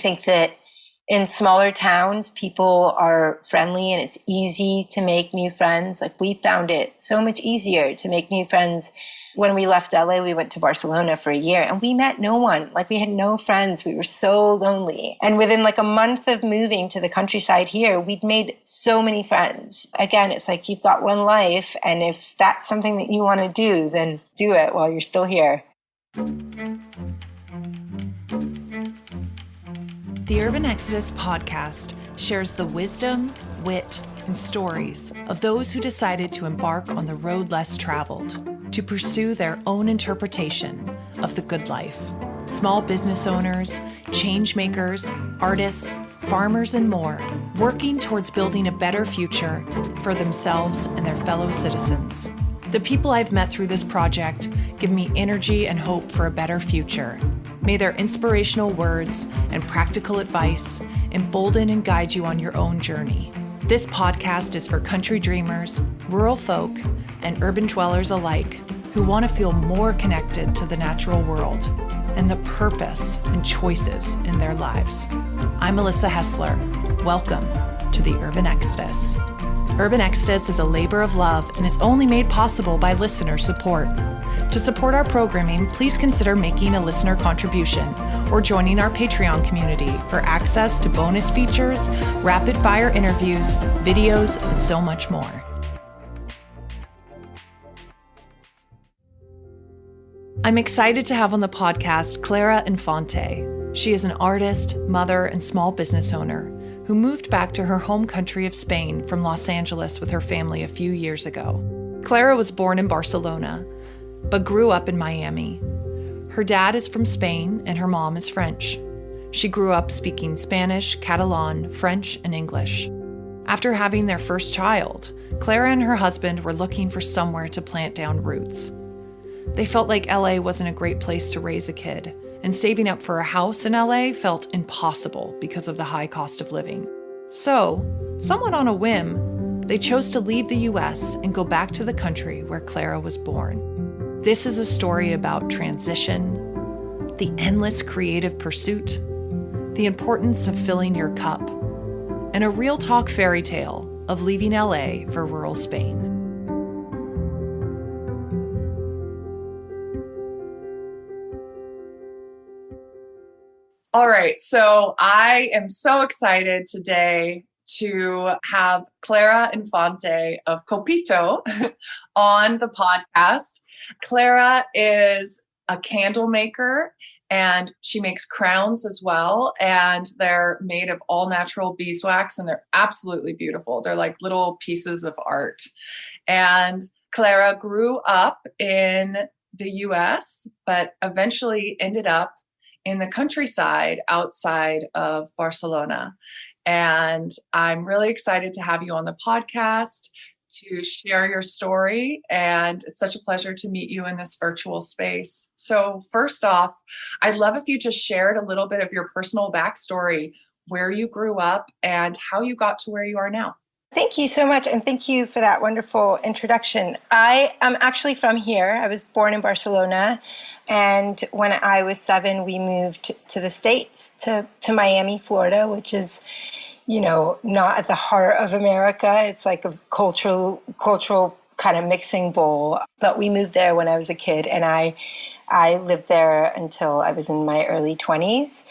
think that in smaller towns, people are friendly and it's easy to make new friends. Like we found it so much easier to make new friends. When we left LA, we went to Barcelona for a year and we met no one. Like we had no friends. We were so lonely. And within like a month of moving to the countryside here, we'd made so many friends. Again, it's like you've got one life. And if that's something that you want to do, then do it while you're still here. The Urban Exodus podcast shares the wisdom, wit, and stories of those who decided to embark on the road less traveled, to pursue their own interpretation of the good life. Small business owners, change makers, artists, farmers, and more, working towards building a better future for themselves and their fellow citizens. The people I've met through this project give me energy and hope for a better future. May their inspirational words and practical advice embolden and guide you on your own journey. This podcast is for country dreamers, rural folk, and urban dwellers alike who want to feel more connected to the natural world and the purpose and choices in their lives. I'm Melissa Hessler. Welcome to the Urban Exodus. Urban Exodus is a labor of love and is only made possible by listener support. To support our programming, please consider making a listener contribution or joining our Patreon community for access to bonus features, rapid-fire interviews, videos, and so much more. I'm excited to have on the podcast Clara Infante. She is an artist, mother, and small business owner who moved back to her home country of Spain from Los Angeles with her family a few years ago. Clara was born in Barcelona, but grew up in Miami. Her dad is from Spain and her mom is French. She grew up speaking Spanish, Catalan, French, and English. After having their first child, Clara and her husband were looking for somewhere to plant down roots. They felt like LA wasn't a great place to raise a kid, and saving up for a house in LA felt impossible because of the high cost of living. So, somewhat on a whim, they chose to leave the US and go back to the country where Clara was born. This is a story about transition, the endless creative pursuit, the importance of filling your cup, and a real talk fairy tale of leaving LA for rural Spain. All right, so I am so excited today to have Clara Infante of Copito on the podcast. Clara is a candle maker and she makes crowns as well. And they're made of all natural beeswax and they're absolutely beautiful. They're like little pieces of art. And Clara grew up in the US, but eventually ended up in the countryside outside of Barcelona. And I'm really excited to have you on the podcast to share your story. And it's such a pleasure to meet you in this virtual space. So first off, I'd love if you just shared a little bit of your personal backstory, where you grew up and how you got to where you are now. Thank you so much, and thank you for that wonderful introduction. I am actually from here. I was born in Barcelona, and when I was 7, we moved to the States, to Miami, Florida, which is, you know, not at the heart of America. It's like a cultural kind of mixing bowl. But we moved there when I was a kid, and I lived there until I was in my early 20s.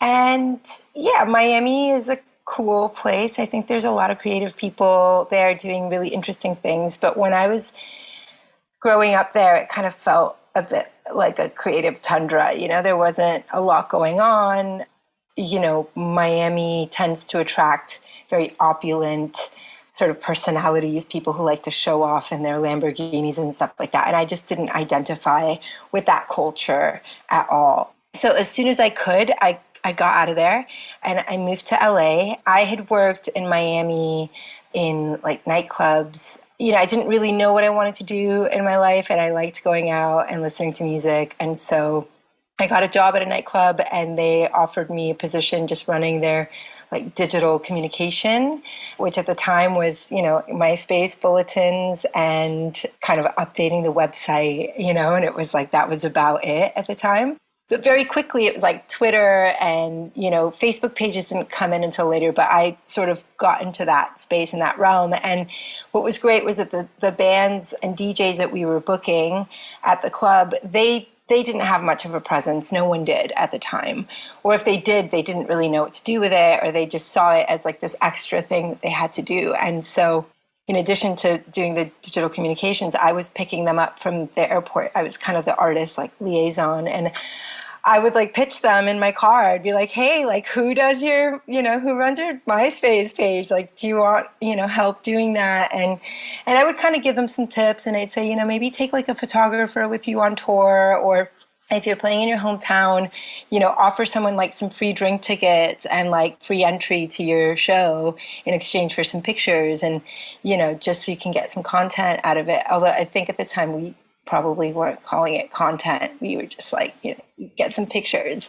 And yeah, Miami is a cool place. I think there's a lot of creative people there doing really interesting things. But when I was growing up there, it kind of felt a bit like a creative tundra. You know, there wasn't a lot going on. You know, Miami tends to attract very opulent sort of personalities, people who like to show off in their Lamborghinis and stuff like that. And I just didn't identify with that culture at all. So as soon as I could, I got out of there and I moved to LA. I had worked in Miami in like nightclubs. You know, I didn't really know what I wanted to do in my life, and I liked going out and listening to music. And so I got a job at a nightclub and they offered me a position just running their like digital communication, which at the time was, you know, MySpace bulletins and kind of updating the website, you know, and it was like that was about it at the time. But very quickly, it was like Twitter and, Facebook pages didn't come in until later, but I sort of got into that space and that realm. And what was great was that the bands and DJs that we were booking at the club, they didn't have much of a presence. No one did at the time. Or if they did, they didn't really know what to do with it, or they just saw it as like this extra thing that they had to do. And so in addition to doing the digital communications, I was picking them up from the airport. I was kind of the artist, like liaison. And I would like pitch them in my car. I'd be like, hey, like who does your, who runs your MySpace page? Like, do you want, help doing that? And I would kind of give them some tips, and I'd say, maybe take like a photographer with you on tour, or if you're playing in your hometown, offer someone like some free drink tickets and like free entry to your show in exchange for some pictures, and, just so you can get some content out of it. Although I think at the time we probably weren't calling it content. We were just like, get some pictures.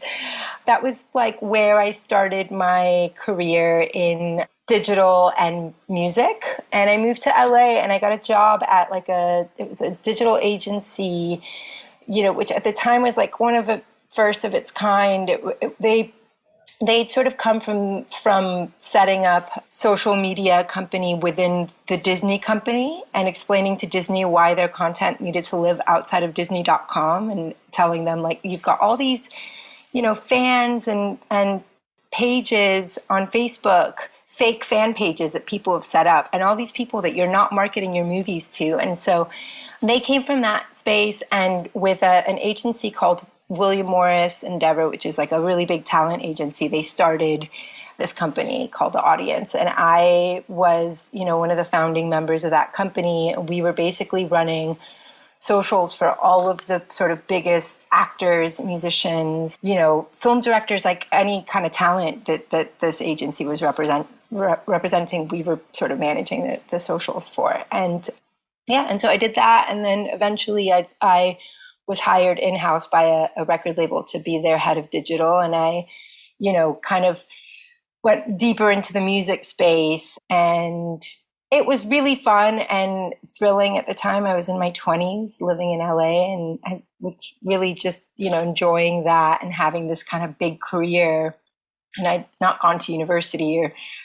That was like where I started my career in digital and music. And I moved to LA and I got a job at it was a digital agency, which at the time was like one of the first of its kind. They'd sort of come from setting up social media company within the Disney company and explaining to Disney why their content needed to live outside of Disney.com, and telling them like, you've got all these, fans and pages on Facebook, fake fan pages that people have set up, and all these people that you're not marketing your movies to. And so they came from that space, and with an agency called William Morris Endeavor, which is like a really big talent agency, they started this company called The Audience. And I was, one of the founding members of that company. We were basically running socials for all of the sort of biggest actors, musicians, film directors, like any kind of talent that this agency was representing, we were sort of managing the socials for. And and so I did that. And then eventually I was hired in-house by a record label to be their head of digital. And I, kind of went deeper into the music space, and it was really fun and thrilling at the time. I was in my 20s living in LA, and I was really just, enjoying that and having this kind of big career. And I'd not gone to university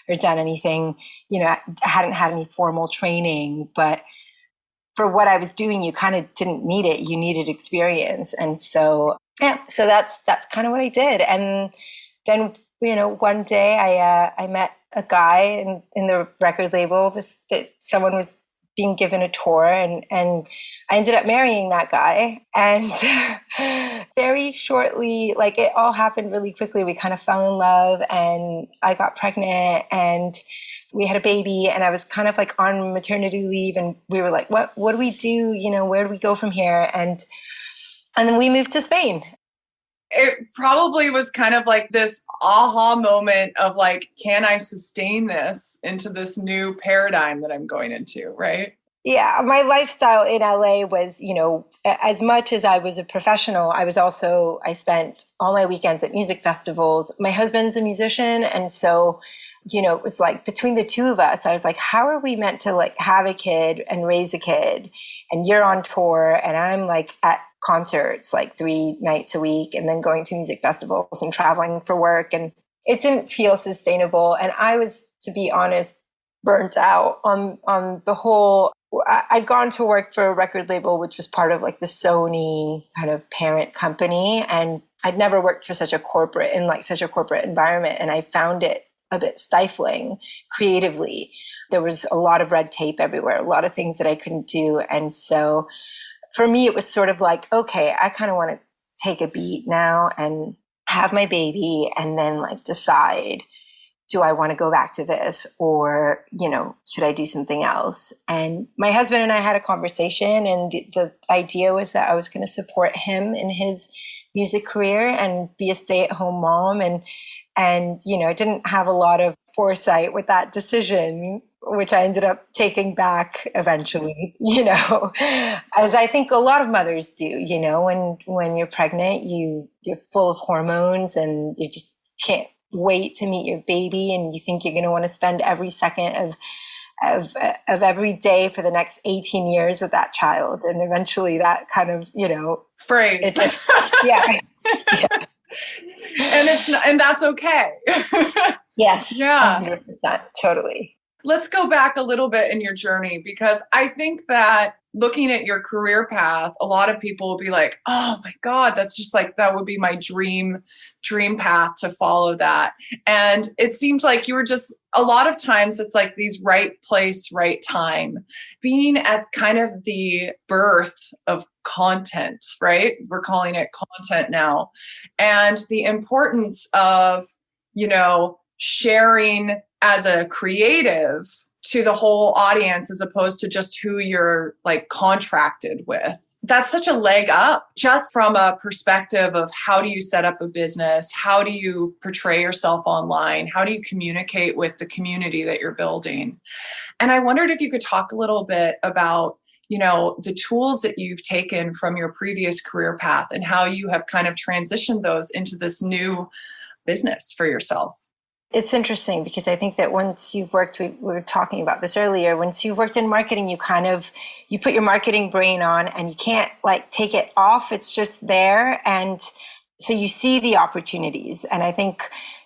or done anything, I hadn't had any formal training, but for what I was doing, you kind of didn't need it. You needed experience. And so, so that's kind of what I did. And then, one day I met a guy in the record label, that someone was being given a tour, and I ended up marrying that guy. And very shortly, like it all happened really quickly. We kind of fell in love, and I got pregnant, and we had a baby, and I was kind of like on maternity leave, and we were like, what do we do? Where do we go from here? And then we moved to Spain. It probably was kind of like this aha moment of like, can I sustain this into this new paradigm that I'm going into, right? Yeah, my lifestyle in LA was, as much as I was a professional, I spent all my weekends at music festivals. My husband's a musician. And so, it was like between the two of us, I was like, how are we meant to like have a kid and raise a kid? And you're on tour and I'm like at concerts like 3 nights a week, and then going to music festivals and traveling for work. And it didn't feel sustainable. And I was, to be honest, burnt out on the whole. I'd gone to work for a record label, which was part of like the Sony kind of parent company. And I'd never worked for such a corporate environment. And I found it a bit stifling creatively. There was a lot of red tape everywhere, a lot of things that I couldn't do. And so for me, it was sort of like, okay, I kind of want to take a beat now and have my baby, and then like decide, do I want to go back to this, or, should I do something else? And my husband and I had a conversation, and the idea was that I was going to support him in his music career and be a stay-at-home mom. And I didn't have a lot of foresight with that decision, which I ended up taking back eventually, as I think a lot of mothers do, when you're pregnant, you're full of hormones and you just can't wait to meet your baby, and you think you're going to want to spend every second of every day for the next 18 years with that child. And eventually that kind of, phrase. It just, yeah. Yeah. And that's okay. Yes. Yeah. 100%. Totally. Let's go back a little bit in your journey, because I think that looking at your career path, a lot of people will be like, oh my God, that's just like, that would be my dream path to follow that. And it seems like you were just, a lot of times it's like these right place, right time, being at kind of the birth of content, right? We're calling it content now. And the importance of, sharing as a creative to the whole audience as opposed to just who you're like contracted with. That's such a leg up just from a perspective of how do you set up a business? How do you portray yourself online? How do you communicate with the community that you're building? And I wondered if you could talk a little bit about, the tools that you've taken from your previous career path and how you have kind of transitioned those into this new business for yourself. It's interesting because I think that once you've worked, we were talking about this earlier, once you've worked in marketing, you put your marketing brain on and you can't take it off. It's just there. And so you see the opportunities. And I think,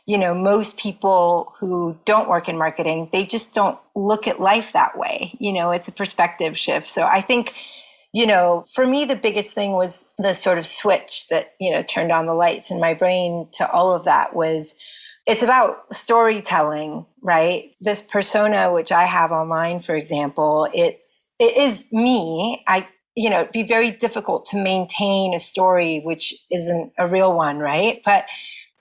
most people who don't work in marketing, they just don't look at life that way. It's a perspective shift. So I think, for me, the biggest thing was the sort of switch that, turned on the lights in my brain to all of that was, it's about storytelling, right? This persona, which I have online, for example, it is me. It'd be very difficult to maintain a story which isn't a real one, right? But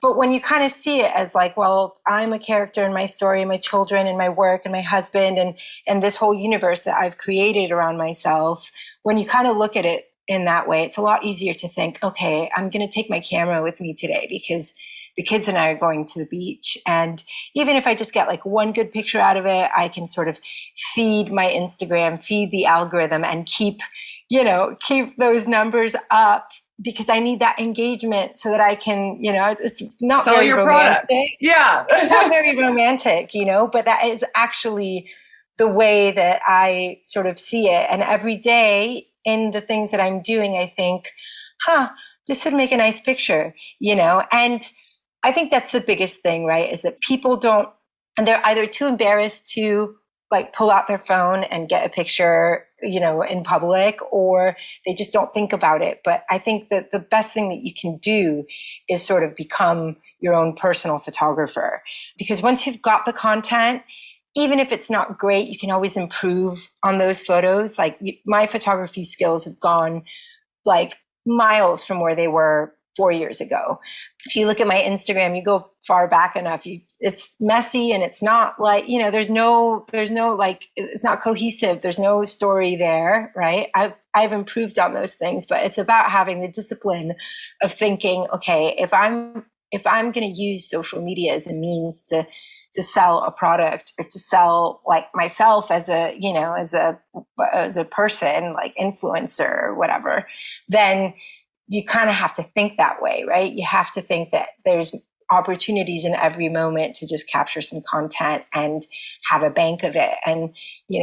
when you kind of see it as like, well, I'm a character in my story, my children and my work and my husband and this whole universe that I've created around myself, when you kind of look at it in that way, it's a lot easier to think, okay, I'm going to take my camera with me today because the kids and I are going to the beach. And even if I just get one good picture out of it, I can sort of feed my Instagram, feed the algorithm and keep those numbers up because I need that engagement so that I can, it's not sell very your romantic. products. Yeah. It's not very romantic, but that is actually the way that I sort of see it. And every day in the things that I'm doing, I think, this would make a nice picture, and I think that's the biggest thing, right? Is that people don't, and they're either too embarrassed to pull out their phone and get a picture, in public, or they just don't think about it. But I think that the best thing that you can do is sort of become your own personal photographer. Because once you've got the content, even if it's not great, you can always improve on those photos. My photography skills have gone miles from where they were 4 years ago. If you look at my Instagram, you go far back enough, it's messy and it's not there's no it's not cohesive. There's no story there, right? I've improved on those things, but it's about having the discipline of thinking, okay, if I'm going to use social media as a means to sell a product or to sell myself as a person, influencer or whatever, then you kind of have to think that way, right? You have to think that there's opportunities in every moment to just capture some content and have a bank of it. And,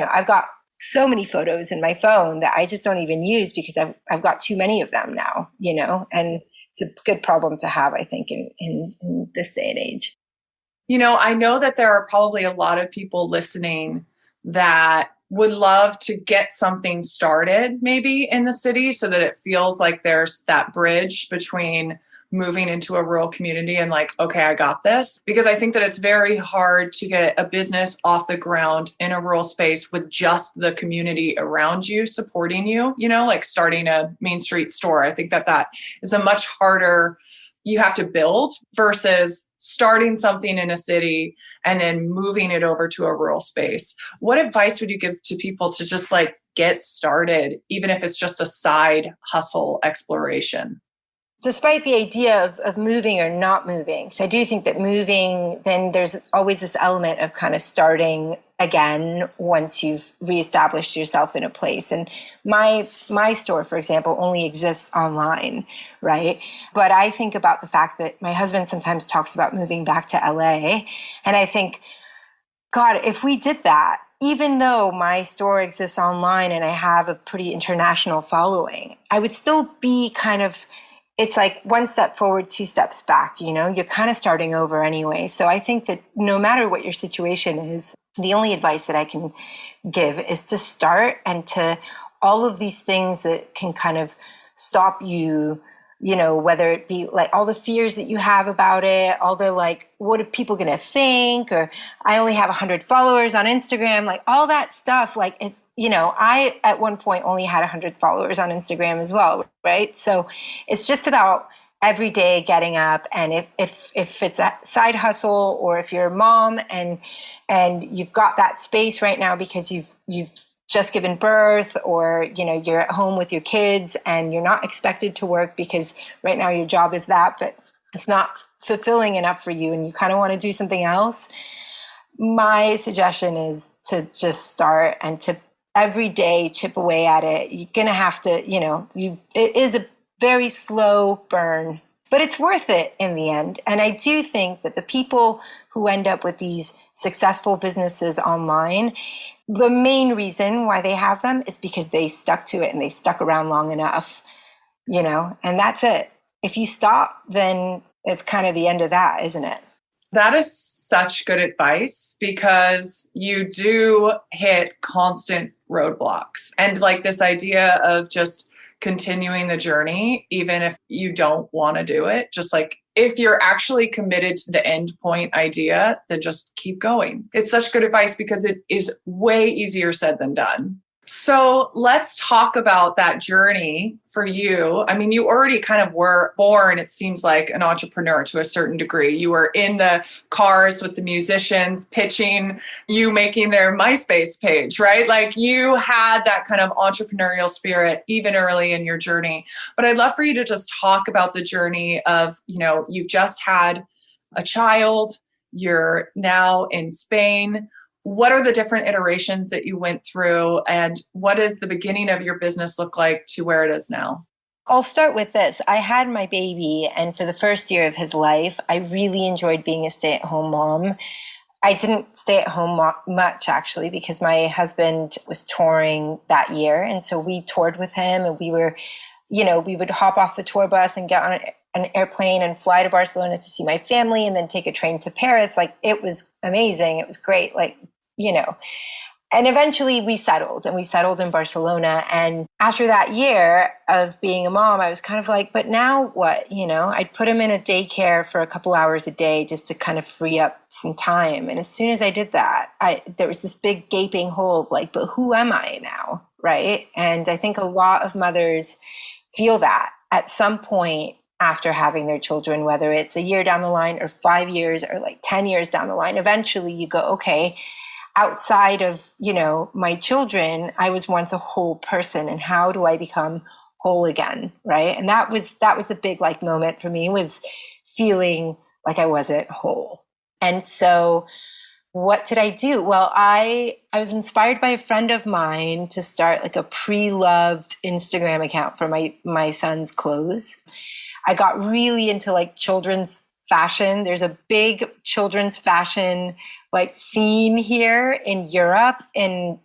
I've got so many photos in my phone that I just don't even use because I've got too many of them now, and it's a good problem to have, I think, in this day and age. I know that there are probably a lot of people listening that would love to get something started maybe in the city so that it feels like there's that bridge between moving into a rural community and okay, I got this. Because I think that it's very hard to get a business off the ground in a rural space with just the community around you supporting you, starting a Main Street store. I think that is a much harder, you have to build versus starting something in a city and then moving it over to a rural space. What advice would you give to people to just get started, even if it's just a side hustle exploration? Despite the idea of moving or not moving, so I do think that moving, then there's always this element of kind of starting again once you've reestablished yourself in a place. And my store, for example, only exists online, right? But I think about the fact that my husband sometimes talks about moving back to LA. And I think, God, if we did that, even though my store exists online and I have a pretty international following, I would still be kind of, it's like one step forward, two steps back, you're kind of starting over anyway. So I think that no matter what your situation is, the only advice that I can give is to start, and to all of these things that can kind of stop you, whether it be like all the fears that you have about it, all the like, what are people going to think? Or I only have 100 followers on Instagram, like all that stuff. Like it's, I at one point only had 100 followers on Instagram as well, right? So it's just about every day getting up, and if it's a side hustle, or if you're a mom and you've got that space right now because you've just given birth, or you're at home with your kids and you're not expected to work because right now your job is that, but it's not fulfilling enough for you and you kind of want to do something else, my suggestion is to just start and to every day chip away at it. You're gonna have to, it is a very slow burn, but it's worth it in the end. And I do think that the people who end up with these successful businesses online, the main reason why they have them is because they stuck to it and they stuck around long enough, and that's it. If you stop, then it's kind of the end of that, isn't it? That is such good advice, because you do hit constant roadblocks, and like this idea of just continuing the journey, even if you don't want to do it, just like if you're actually committed to the end point idea, then just keep going. It's such good advice because it is way easier said than done. So let's talk about that journey for you. I mean, you already kind of were born, it seems like, an entrepreneur to a certain degree. You were in the cars with the musicians pitching, you making their MySpace page, right? Like you had that kind of entrepreneurial spirit even early in your journey. But I'd love for you to just talk about the journey of, you've just had a child, you're now in Spain. What are the different iterations that you went through, and what did the beginning of your business look like to where it is now? I'll start with this. I had my baby, and for the first year of his life, I really enjoyed being a stay-at-home mom. I didn't stay at home much, actually, because my husband was touring that year. And so we toured with him, and we would hop off the tour bus and get on an airplane and fly to Barcelona to see my family, and then take a train to Paris. Like, it was amazing. It was great. And eventually we settled in Barcelona. And after that year of being a mom, I was kind of like, but now what? I'd put him in a daycare for a couple hours a day just to kind of free up some time. And as soon as I did that, there was this big gaping hole, like, but who am I now? Right. And I think a lot of mothers feel that at some point after having their children, whether it's a year down the line or 5 years or like 10 years down the line, eventually you go, okay, outside of, my children, I was once a whole person, and how do I become whole again? Right. And that was the big moment for me, was feeling like I wasn't whole. And so what did I do? Well, I was inspired by a friend of mine to start like a pre-loved Instagram account for my son's clothes. I got really into like children's fashion. There's a big children's fashion scene here in Europe, in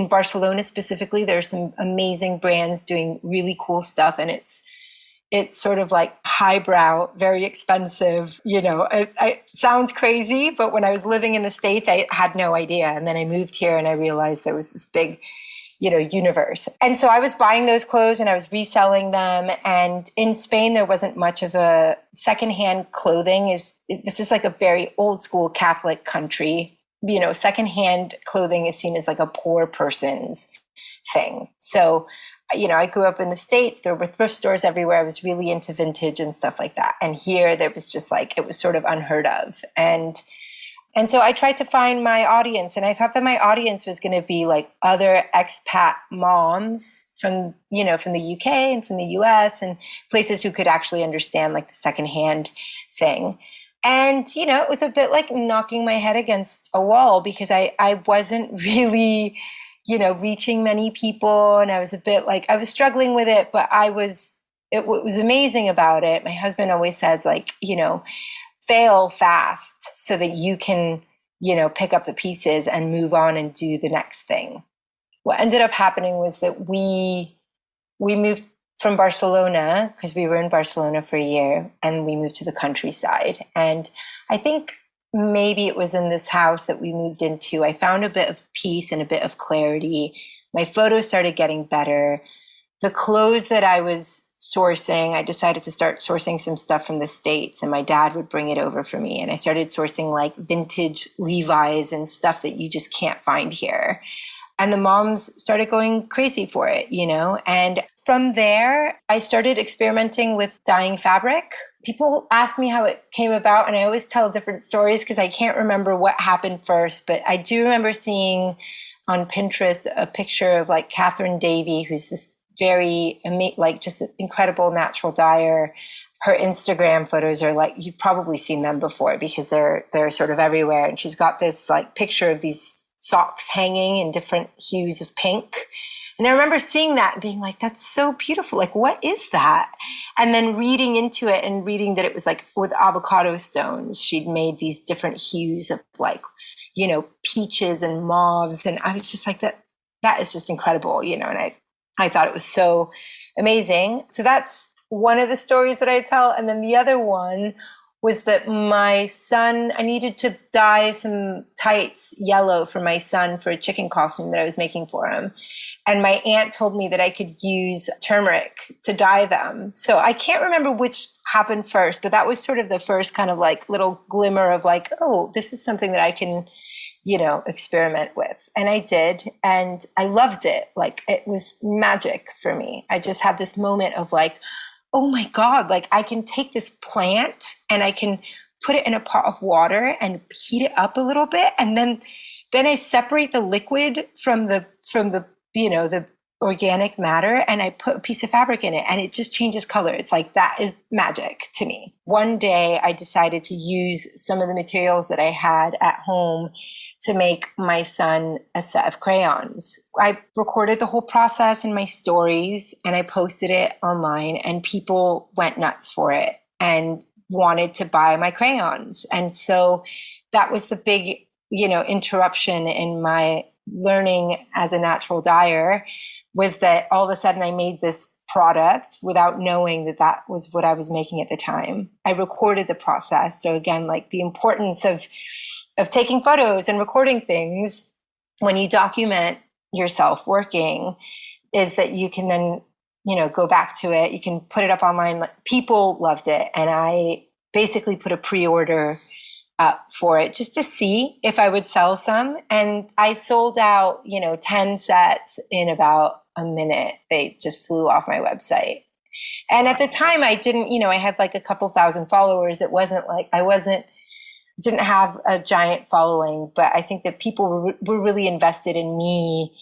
Barcelona specifically. There's some amazing brands doing really cool stuff, and it's sort of like highbrow, very expensive. It sounds crazy, but when I was living in the States, I had no idea. And then I moved here and I realized there was this big, universe. And so I was buying those clothes and I was reselling them. And in Spain, there wasn't much of a secondhand clothing. This is like a very old school Catholic country. Secondhand clothing is seen as like a poor person's thing. So, I grew up in the States. There were thrift stores everywhere. I was really into vintage and stuff like that. And here there was just it was sort of unheard of. And so I tried to find my audience, and I thought that my audience was going to be like other expat moms from the UK and from the US, and places who could actually understand like the secondhand thing. And, it was a bit like knocking my head against a wall, because I wasn't really, reaching many people. And I was a bit I was struggling with it, but what was amazing about it, my husband always says fail fast so that you can pick up the pieces and move on and do the next thing. What ended up happening was that we moved from Barcelona, because we were in Barcelona for a year, and we moved to the countryside. And I think maybe it was in this house that we moved into, I found a bit of peace and a bit of clarity. My photos started getting better. The clothes that I was sourcing, I decided to start sourcing some stuff from the States, and my dad would bring it over for me. And I started sourcing like vintage Levi's and stuff that you just can't find here. And the moms started going crazy for it, And from there, I started experimenting with dyeing fabric. People ask me how it came about, and I always tell different stories because I can't remember what happened first. But I do remember seeing on Pinterest a picture of like Catherine Davey, who's this very, just an incredible natural dyer. Her Instagram photos are like, you've probably seen them before because they're sort of everywhere. And she's got this like picture of these socks hanging in different hues of pink. And I remember seeing that and being like, that's so beautiful. Like, what is that? And then reading into it and reading that it was like with avocado stones, she'd made these different hues of like, peaches and mauves. And I was just like, that is just incredible, and I thought it was so amazing. So that's one of the stories that I tell. And then the other one was that my son, I needed to dye some tights yellow for my son for a chicken costume that I was making for him. And my aunt told me that I could use turmeric to dye them. So I can't remember which happened first, but that was sort of the first kind of like little glimmer of like, oh, this is something that I can, experiment with. And I did, and I loved it. Like, it was magic for me. I just had this moment of like, oh my God, like I can take this plant and I can put it in a pot of water and heat it up a little bit. And then I separate the liquid from the the organic matter, and I put a piece of fabric in it, and it just changes color. It's like, that is magic to me. One day I decided to use some of the materials that I had at home to make my son a set of crayons. I recorded the whole process in my stories and I posted it online, and people went nuts for it and wanted to buy my crayons. And so that was the big, interruption in my learning as a natural dyer, was that all of a sudden I made this product without knowing that that was what I was making at the time. I recorded the process. So again, like the importance of taking photos and recording things when you document yourself working is that you can then, go back to it. You can put it up online. Like, people loved it. And I basically put a pre-order up for it just to see if I would sell some. And I sold out, 10 sets in about a minute. They just flew off my website. And at the time I didn't, I had like a couple thousand followers. It wasn't like didn't have a giant following, but I think that people were really invested in me.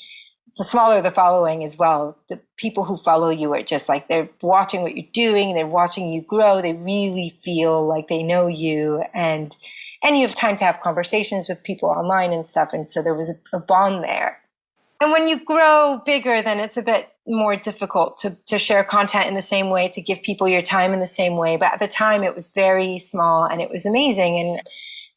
The smaller the following as well, the people who follow you are just like, they're watching what you're doing, they're watching you grow, they really feel like they know you, and you have time to have conversations with people online and stuff, and so there was a bond there. And when you grow bigger, then it's a bit more difficult to share content in the same way, to give people your time in the same way. But at the time, it was very small and it was amazing.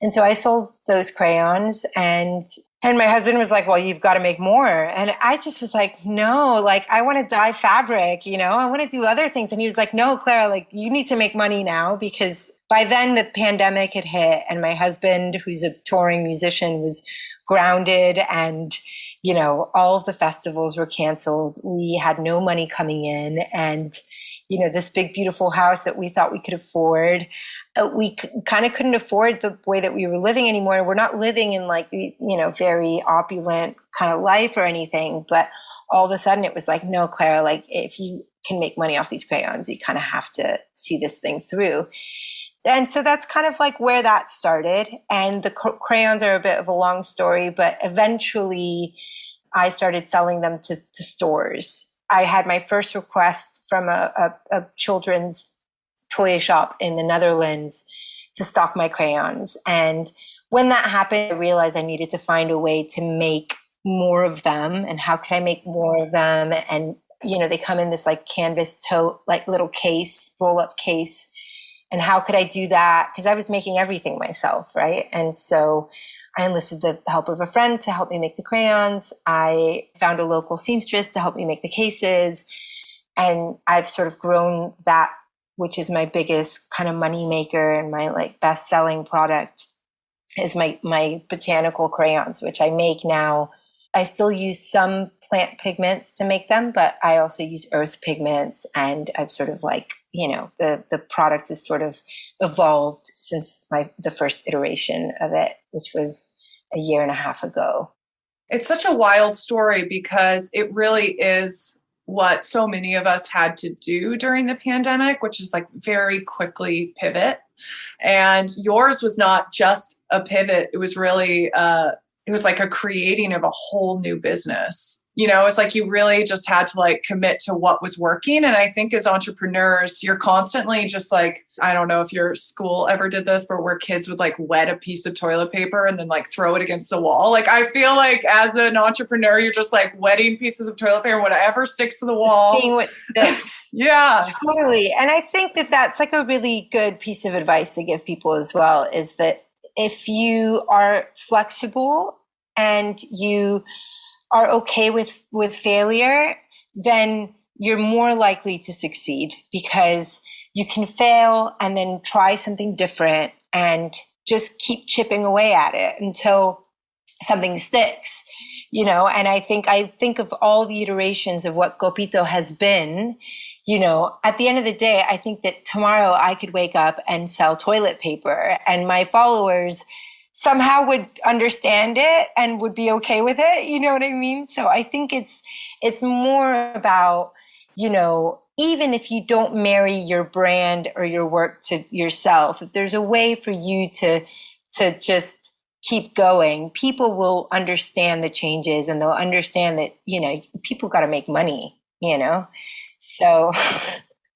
And so I sold those crayons, and my husband was like, well, you've got to make more. And I just was like, no, like, I want to dye fabric, I want to do other things. And he was like, no, Clara, like, you need to make money now, because by then the pandemic had hit, and my husband, who's a touring musician, was grounded, and all of the festivals were canceled. We had no money coming in, and this big, beautiful house that we thought we could afford, we kind of couldn't afford the way that we were living anymore. We're not living in like, very opulent kind of life or anything, but all of a sudden it was like, no, Clara, like, if you can make money off these crayons, you kind of have to see this thing through. And so that's kind of like where that started. And the crayons are a bit of a long story, but eventually I started selling them to stores. I had my first request from a children's toy shop in the Netherlands to stock my crayons. And when that happened, I realized I needed to find a way to make more of them. And how can I make more of them? And, they come in this like canvas tote, like little case, roll up case. And how could I do that? Because I was making everything myself, right? And so I enlisted the help of a friend to help me make the crayons. I found a local seamstress to help me make the cases. And I've sort of grown that, which is my biggest kind of money maker and my like best selling product is my botanical crayons, which I make now. I still use some plant pigments to make them, but I also use earth pigments. And I've sort of like, the product has sort of evolved since the first iteration of it, which was a year and a half ago. It's such a wild story because it really is what so many of us had to do during the pandemic, which is like very quickly pivot. And yours was not just a pivot. It was really, it was like a creating of a whole new business. It's like you really just had to like commit to what was working. And I think as entrepreneurs, you're constantly just like, I don't know if your school ever did this, but where kids would like wet a piece of toilet paper and then like throw it against the wall. Like, I feel like as an entrepreneur, you're just like wetting pieces of toilet paper, whatever sticks to the wall. Seeing what sticks. Yeah. Totally. And I think that that's like a really good piece of advice to give people as well, is that if you are flexible and you are okay with failure, then you're more likely to succeed because you can fail and then try something different and just keep chipping away at it until something sticks, and I think of all the iterations of what Copito has been, at the end of the day, I think that tomorrow I could wake up and sell toilet paper and my followers somehow would understand it and would be okay with it. You know what I mean? So I think it's more about, even if you don't marry your brand or your work to yourself, if there's a way for you to just keep going, people will understand the changes and they'll understand that, people got to make money, So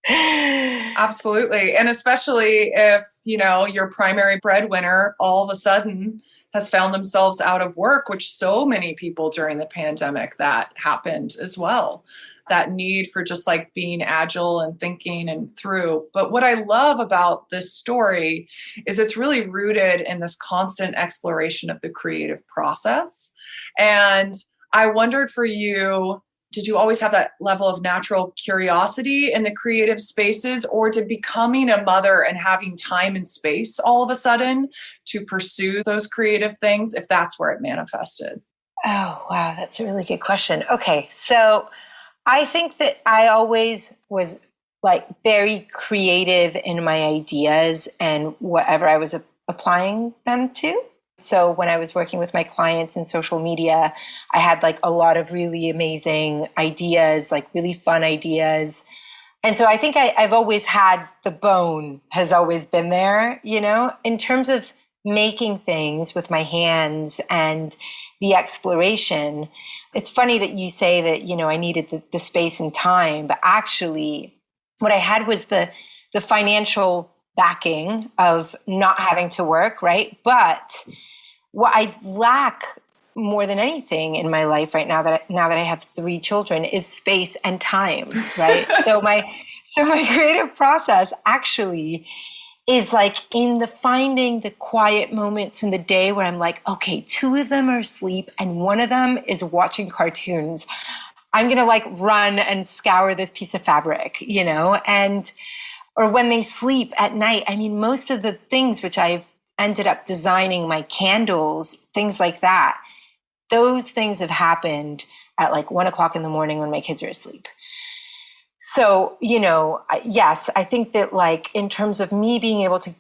Absolutely. And especially if, your primary breadwinner all of a sudden has found themselves out of work, which so many people during the pandemic that happened as well. That need for just like being agile and thinking and through. But what I love about this story is it's really rooted in this constant exploration of the creative process. And I wondered for you, did you always have that level of natural curiosity in the creative spaces, or did becoming a mother and having time and space all of a sudden to pursue those creative things, if that's where it manifested? Oh, wow. That's a really good question. Okay. So I think that I always was like very creative in my ideas and whatever I was applying them to. So when I was working with my clients in social media, I had like a lot of really amazing ideas, like really fun ideas. And so I think I've always had the bone has always been there, in terms of making things with my hands and the exploration. It's funny that you say that, I needed the space and time, but actually what I had was the financial backing of not having to work, right? But what I lack more than anything in my life right now that I have 3 children is space and time, right? So my creative process actually is like in the finding the quiet moments in the day where I'm like, okay, 2 of them are asleep and 1 of them is watching cartoons. I'm going to like run and scour this piece of fabric, or when they sleep at night. I mean, most of the things which I've ended up designing, my candles, things like that, those things have happened at like 1 o'clock in the morning when my kids are asleep. So, yes, I think that like in terms of me being able to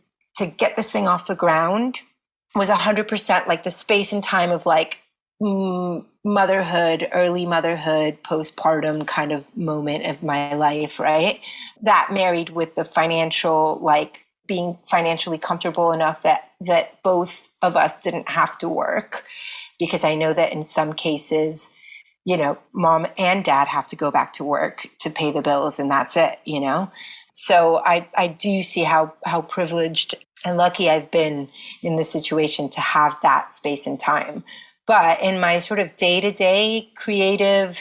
get this thing off the ground was 100% like the space and time of like motherhood, early motherhood, postpartum kind of moment of my life, right? That married with the financial, like being financially comfortable enough that both of us didn't have to work, because I know that in some cases, mom and dad have to go back to work to pay the bills and that's it, So I do see how privileged and lucky I've been in this situation to have that space and time. But in my sort of day-to-day creative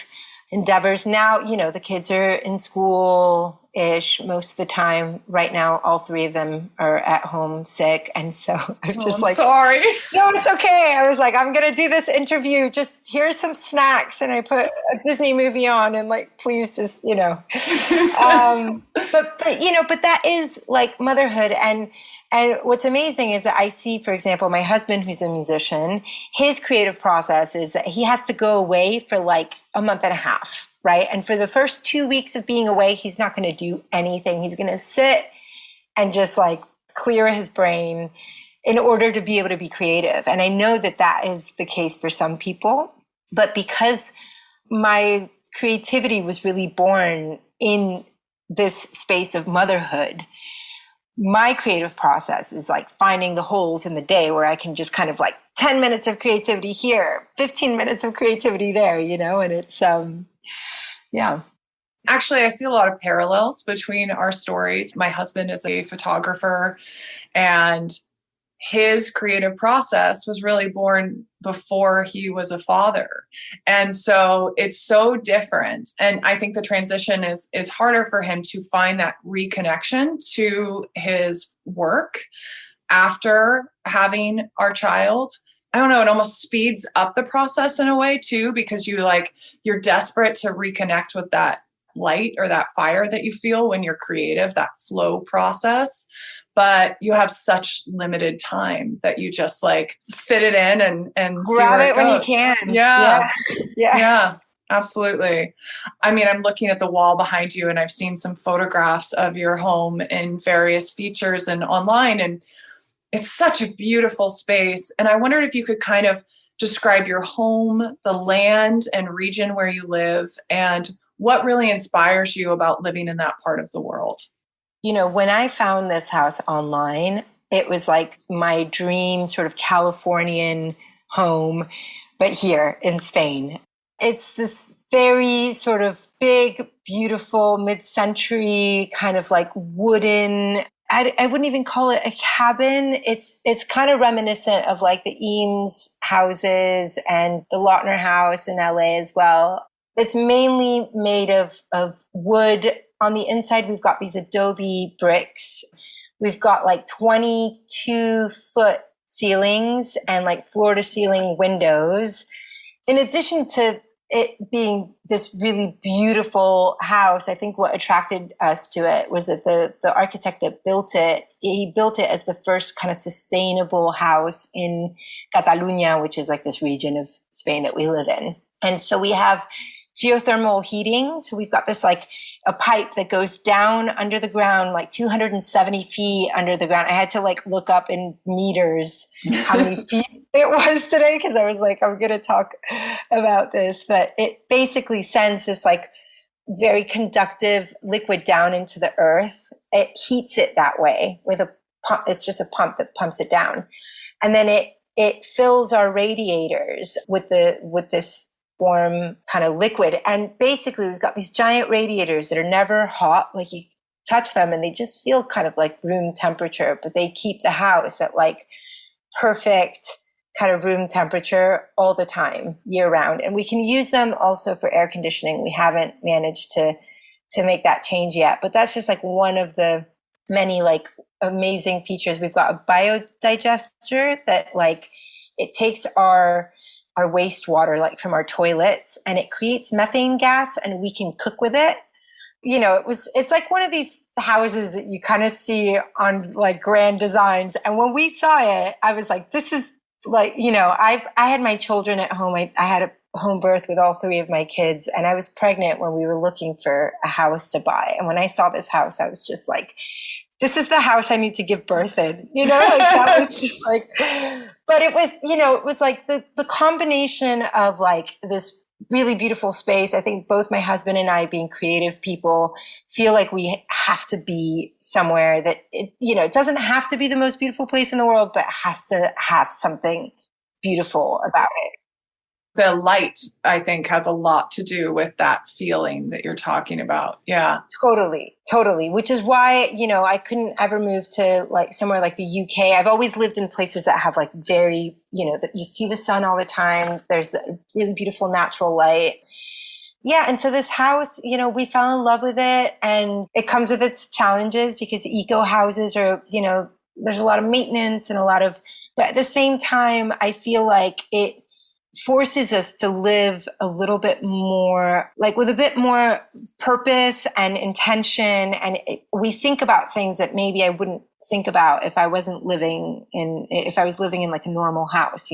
endeavors now, the kids are in school, ish most of the time. Right now, all three of them are at home sick. And so I'm just I'm sorry. no, it's okay. I was like, I'm going to do this interview. Just here's some snacks. And I put a Disney movie on and like, please just, but that is like motherhood. And what's amazing is that I see, for example, my husband, who's a musician, his creative process is that he has to go away for like a month and a half, right? And for the first 2 weeks of being away, he's not going to do anything. He's going to sit and just like clear his brain in order to be able to be creative. And I know that that is the case for some people, but because my creativity was really born in this space of motherhood, my creative process is like finding the holes in the day where I can just kind of like 10 minutes of creativity here, 15 minutes of creativity there, and it's, yeah. Actually, I see a lot of parallels between our stories. My husband is a photographer, and his creative process was really born before he was a father. And so it's so different. And I think the transition is harder for him to find that reconnection to his work after having our child. I don't know, it almost speeds up the process in a way too, because you're desperate to reconnect with that light or that fire that you feel when you're creative, that flow process. But you have such limited time that you just like fit it in and see where it goes. Grab it when you can. Yeah, absolutely. I mean, I'm looking at the wall behind you, and I've seen some photographs of your home in various features and online, and it's such a beautiful space. And I wondered if you could kind of describe your home, the land and region where you live, and what really inspires you about living in that part of the world. When I found this house online, it was like my dream sort of Californian home, but here in Spain. It's this very sort of big, beautiful, mid-century kind of like wooden, I wouldn't even call it a cabin. It's kind of reminiscent of like the Eames houses and the Lautner house in LA as well. It's mainly made of wood. On the inside, we've got these adobe bricks. We've got like 22-foot ceilings and like floor-to-ceiling windows. In addition to it being this really beautiful house, I think what attracted us to it was that the architect that built it, he built it as the first kind of sustainable house in Catalan, which is like this region of Spain that we live in. And so we have geothermal heating. So we've got this like a pipe that goes down under the ground, like 270 feet under the ground. I had to like look up in meters how many feet it was today, because I was like, I'm going to talk about this. But it basically sends this like very conductive liquid down into the earth. It heats it that way with a pump. It's just a pump that pumps it down. And then it fills our radiators with this warm kind of liquid. And basically we've got these giant radiators that are never hot. Like you touch them and they just feel kind of like room temperature, but they keep the house at like perfect kind of room temperature all the time, year round. And we can use them also for air conditioning. We haven't managed to make that change yet, but that's just like one of the many like amazing features. We've got a biodigester that like it takes our wastewater, like from our toilets, and it creates methane gas, and we can cook with it. It's like one of these houses that you kind of see on like grand designs. And when we saw it, I was like, this is like, I had my children at home. I had a home birth with all three of my kids, and I was pregnant when we were looking for a house to buy. And when I saw this house, I was just like, this is the house I need to give birth in, like that was just like, but it was like the combination of like this really beautiful space. I think both my husband and I, being creative people, feel like we have to be somewhere that it doesn't have to be the most beautiful place in the world, but it has to have something beautiful about it. The light, I think, has a lot to do with that feeling that you're talking about. Yeah. Totally. Which is why, I couldn't ever move to like somewhere like the UK. I've always lived in places that have like very, that you see the sun all the time. There's a really beautiful natural light. Yeah, and so this house, we fell in love with it, and it comes with its challenges because eco houses are, there's a lot of maintenance and but at the same time, I feel like it forces us to live a little bit more, like with a bit more purpose and intention. And we think about things that maybe I wouldn't think about if I was living in like a normal house,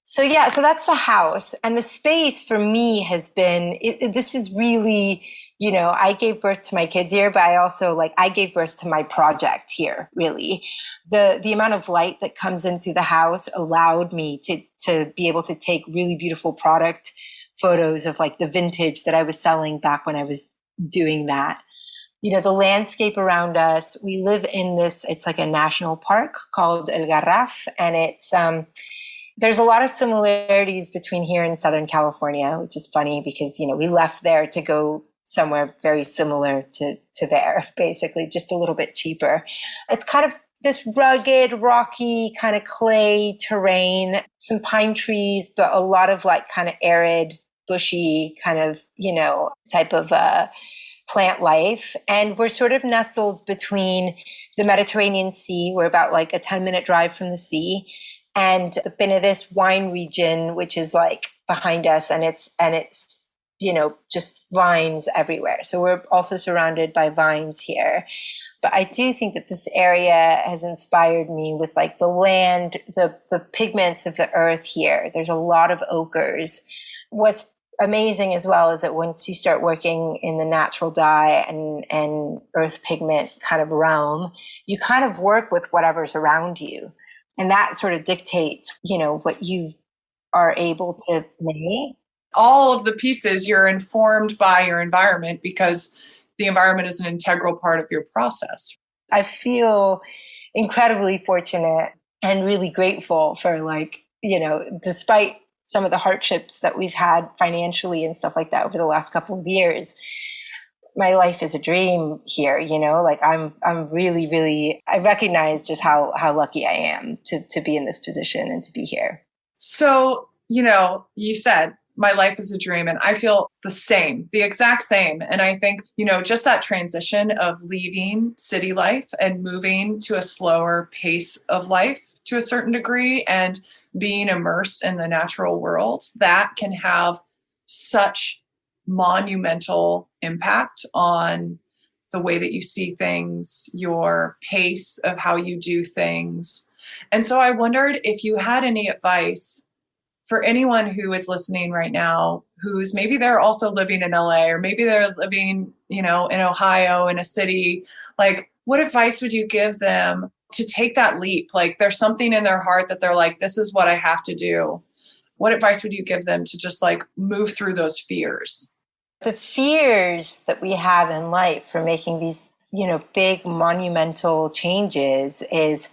So yeah, so that's the house. And the space for me has been, this is really, I gave birth to my kids here, but I gave birth to my project here, really. The amount of light that comes into the house allowed me to be able to take really beautiful product photos of like the vintage that I was selling back when I was doing that. The landscape around us, we live in it's like a national park called El Garraf, and there's a lot of similarities between here and Southern California, which is funny because, we left there to go somewhere very similar to there, basically, just a little bit cheaper. It's kind of this rugged, rocky, kind of clay terrain, some pine trees, but a lot of like kind of arid, bushy kind of, type of plant life. And we're sort of nestled between the Mediterranean Sea. We're about like a 10-minute drive from the sea, and the Benedis wine region, which is like behind us, and it's just vines everywhere. So we're also surrounded by vines here. But I do think that this area has inspired me with like the land, the pigments of the earth here. There's a lot of ochres. What's amazing as well is that once you start working in the natural dye and earth pigment kind of realm, you kind of work with whatever's around you. And that sort of dictates, what you are able to make. All of the pieces, you're informed by your environment because the environment is an integral part of your process. I feel incredibly fortunate and really grateful for despite some of the hardships that we've had financially and stuff like that over the last couple of years, my life is a dream here, I'm really, really, I recognize just how lucky I am to be in this position and to be here. So, you said my life is a dream, and I feel the exact same. And I think, just that transition of leaving city life and moving to a slower pace of life to a certain degree and being immersed in the natural world, that can have such monumental impact on the way that you see things, your pace of how you do things. And so I wondered if you had any advice for anyone who is listening right now, who's maybe they're also living in LA, or maybe they're living, in Ohio, in a city. Like, what advice would you give them to take that leap? Like, there's something in their heart that they're like, this is what I have to do. What advice would you give them to just like move through those fears? The fears that we have in life for making these, big monumental changes is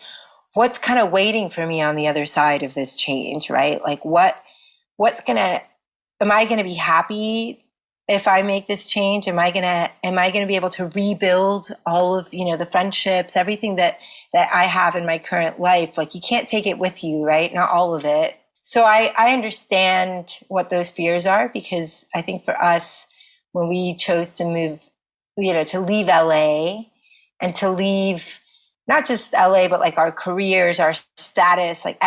what's kind of waiting for me on the other side of this change, right? Like am I going to be happy if I make this change? Am I going to be able to rebuild all of, the friendships, everything that I have in my current life? Like, you can't take it with you, right? Not all of it. So I understand what those fears are, because I think for us, when we chose to move, to leave LA and to leave not just LA, but like our careers, our status, like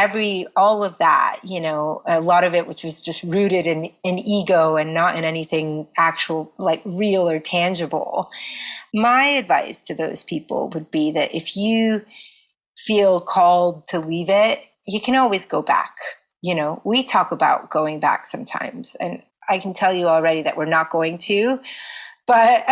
all of that, a lot of it, which was just rooted in ego and not in anything actual, like real or tangible. My advice to those people would be that if you feel called to leave it, you can always go back. We talk about going back sometimes, and I can tell you already that we're not going to, but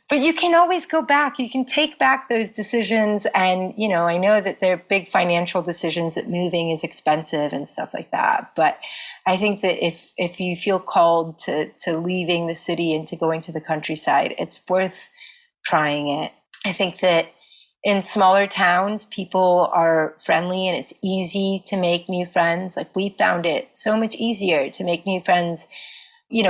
but you can always go back. You can take back those decisions. And, I know that they're big financial decisions, that moving is expensive and stuff like that. But I think that if you feel called to leaving the city and to going to the countryside, it's worth trying it. I think that in smaller towns, people are friendly and it's easy to make new friends. Like, we found it so much easier to make new friends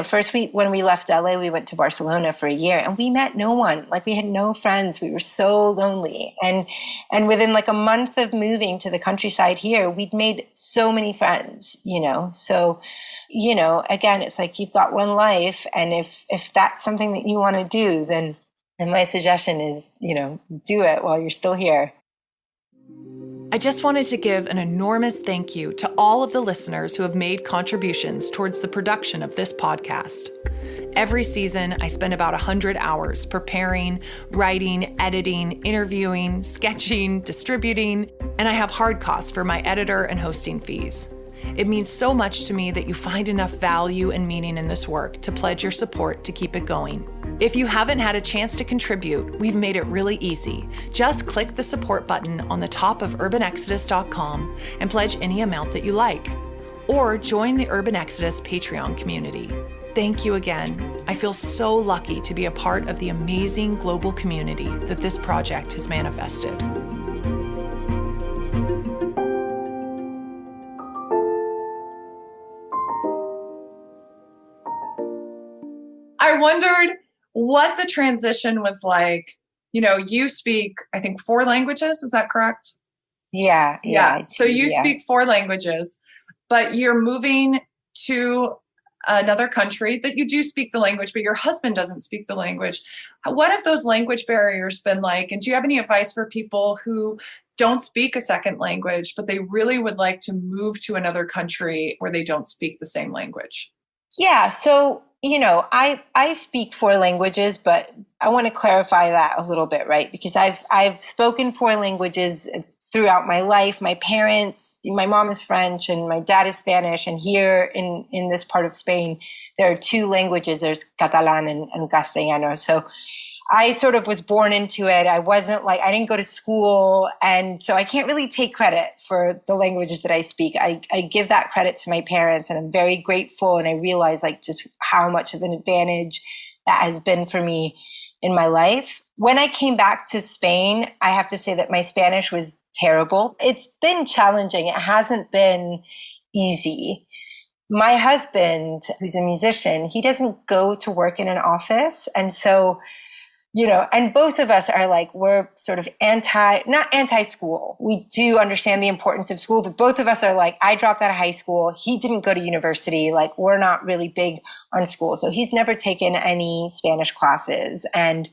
First when we left LA, we went to Barcelona for a year and we met no one. Like we had no friends. We were so lonely. And within like a month of moving to the countryside here, we'd made so many friends, So, again, it's like you've got one life. And if that's something that you want to do, then my suggestion is, do it while you're still here. I just wanted to give an enormous thank you to all of the listeners who have made contributions towards the production of this podcast. Every season, I spend about 100 hours preparing, writing, editing, interviewing, sketching, distributing, and I have hard costs for my editor and hosting fees. It means so much to me that you find enough value and meaning in this work to pledge your support to keep it going. If you haven't had a chance to contribute, we've made it really easy. Just click the support button on the top of urbanexodus.com and pledge any amount that you like. Or join the Urban Exodus Patreon community. Thank you again. I feel so lucky to be a part of the amazing global community that this project has manifested. I wondered what the transition was like. You speak, I think, 4 languages. Is that correct? Yeah. So you speak 4 languages, but you're moving to another country that you do speak the language, but your husband doesn't speak the language. What have those language barriers been like? And do you have any advice for people who don't speak a second language, but they really would like to move to another country where they don't speak the same language? Yeah. So, I speak 4 languages, but I want to clarify that a little bit, right? Because I've spoken 4 languages throughout my life. My parents, my mom is French and my dad is Spanish. And here in this part of Spain, there are 2 languages. There's Catalan and Castellano. So I sort of was born into it. I didn't go to school. And so I can't really take credit for the languages that I speak. I give that credit to my parents and I'm very grateful. And I realize just how much of an advantage that has been for me in my life. When I came back to Spain, I have to say that my Spanish was terrible. It's been challenging. It hasn't been easy. My husband, who's a musician, he doesn't go to work in an office. And so and both of us are we're sort of not anti-school. We do understand the importance of school, but both of us are I dropped out of high school. He didn't go to university. We're not really big on school. So he's never taken any Spanish classes. And,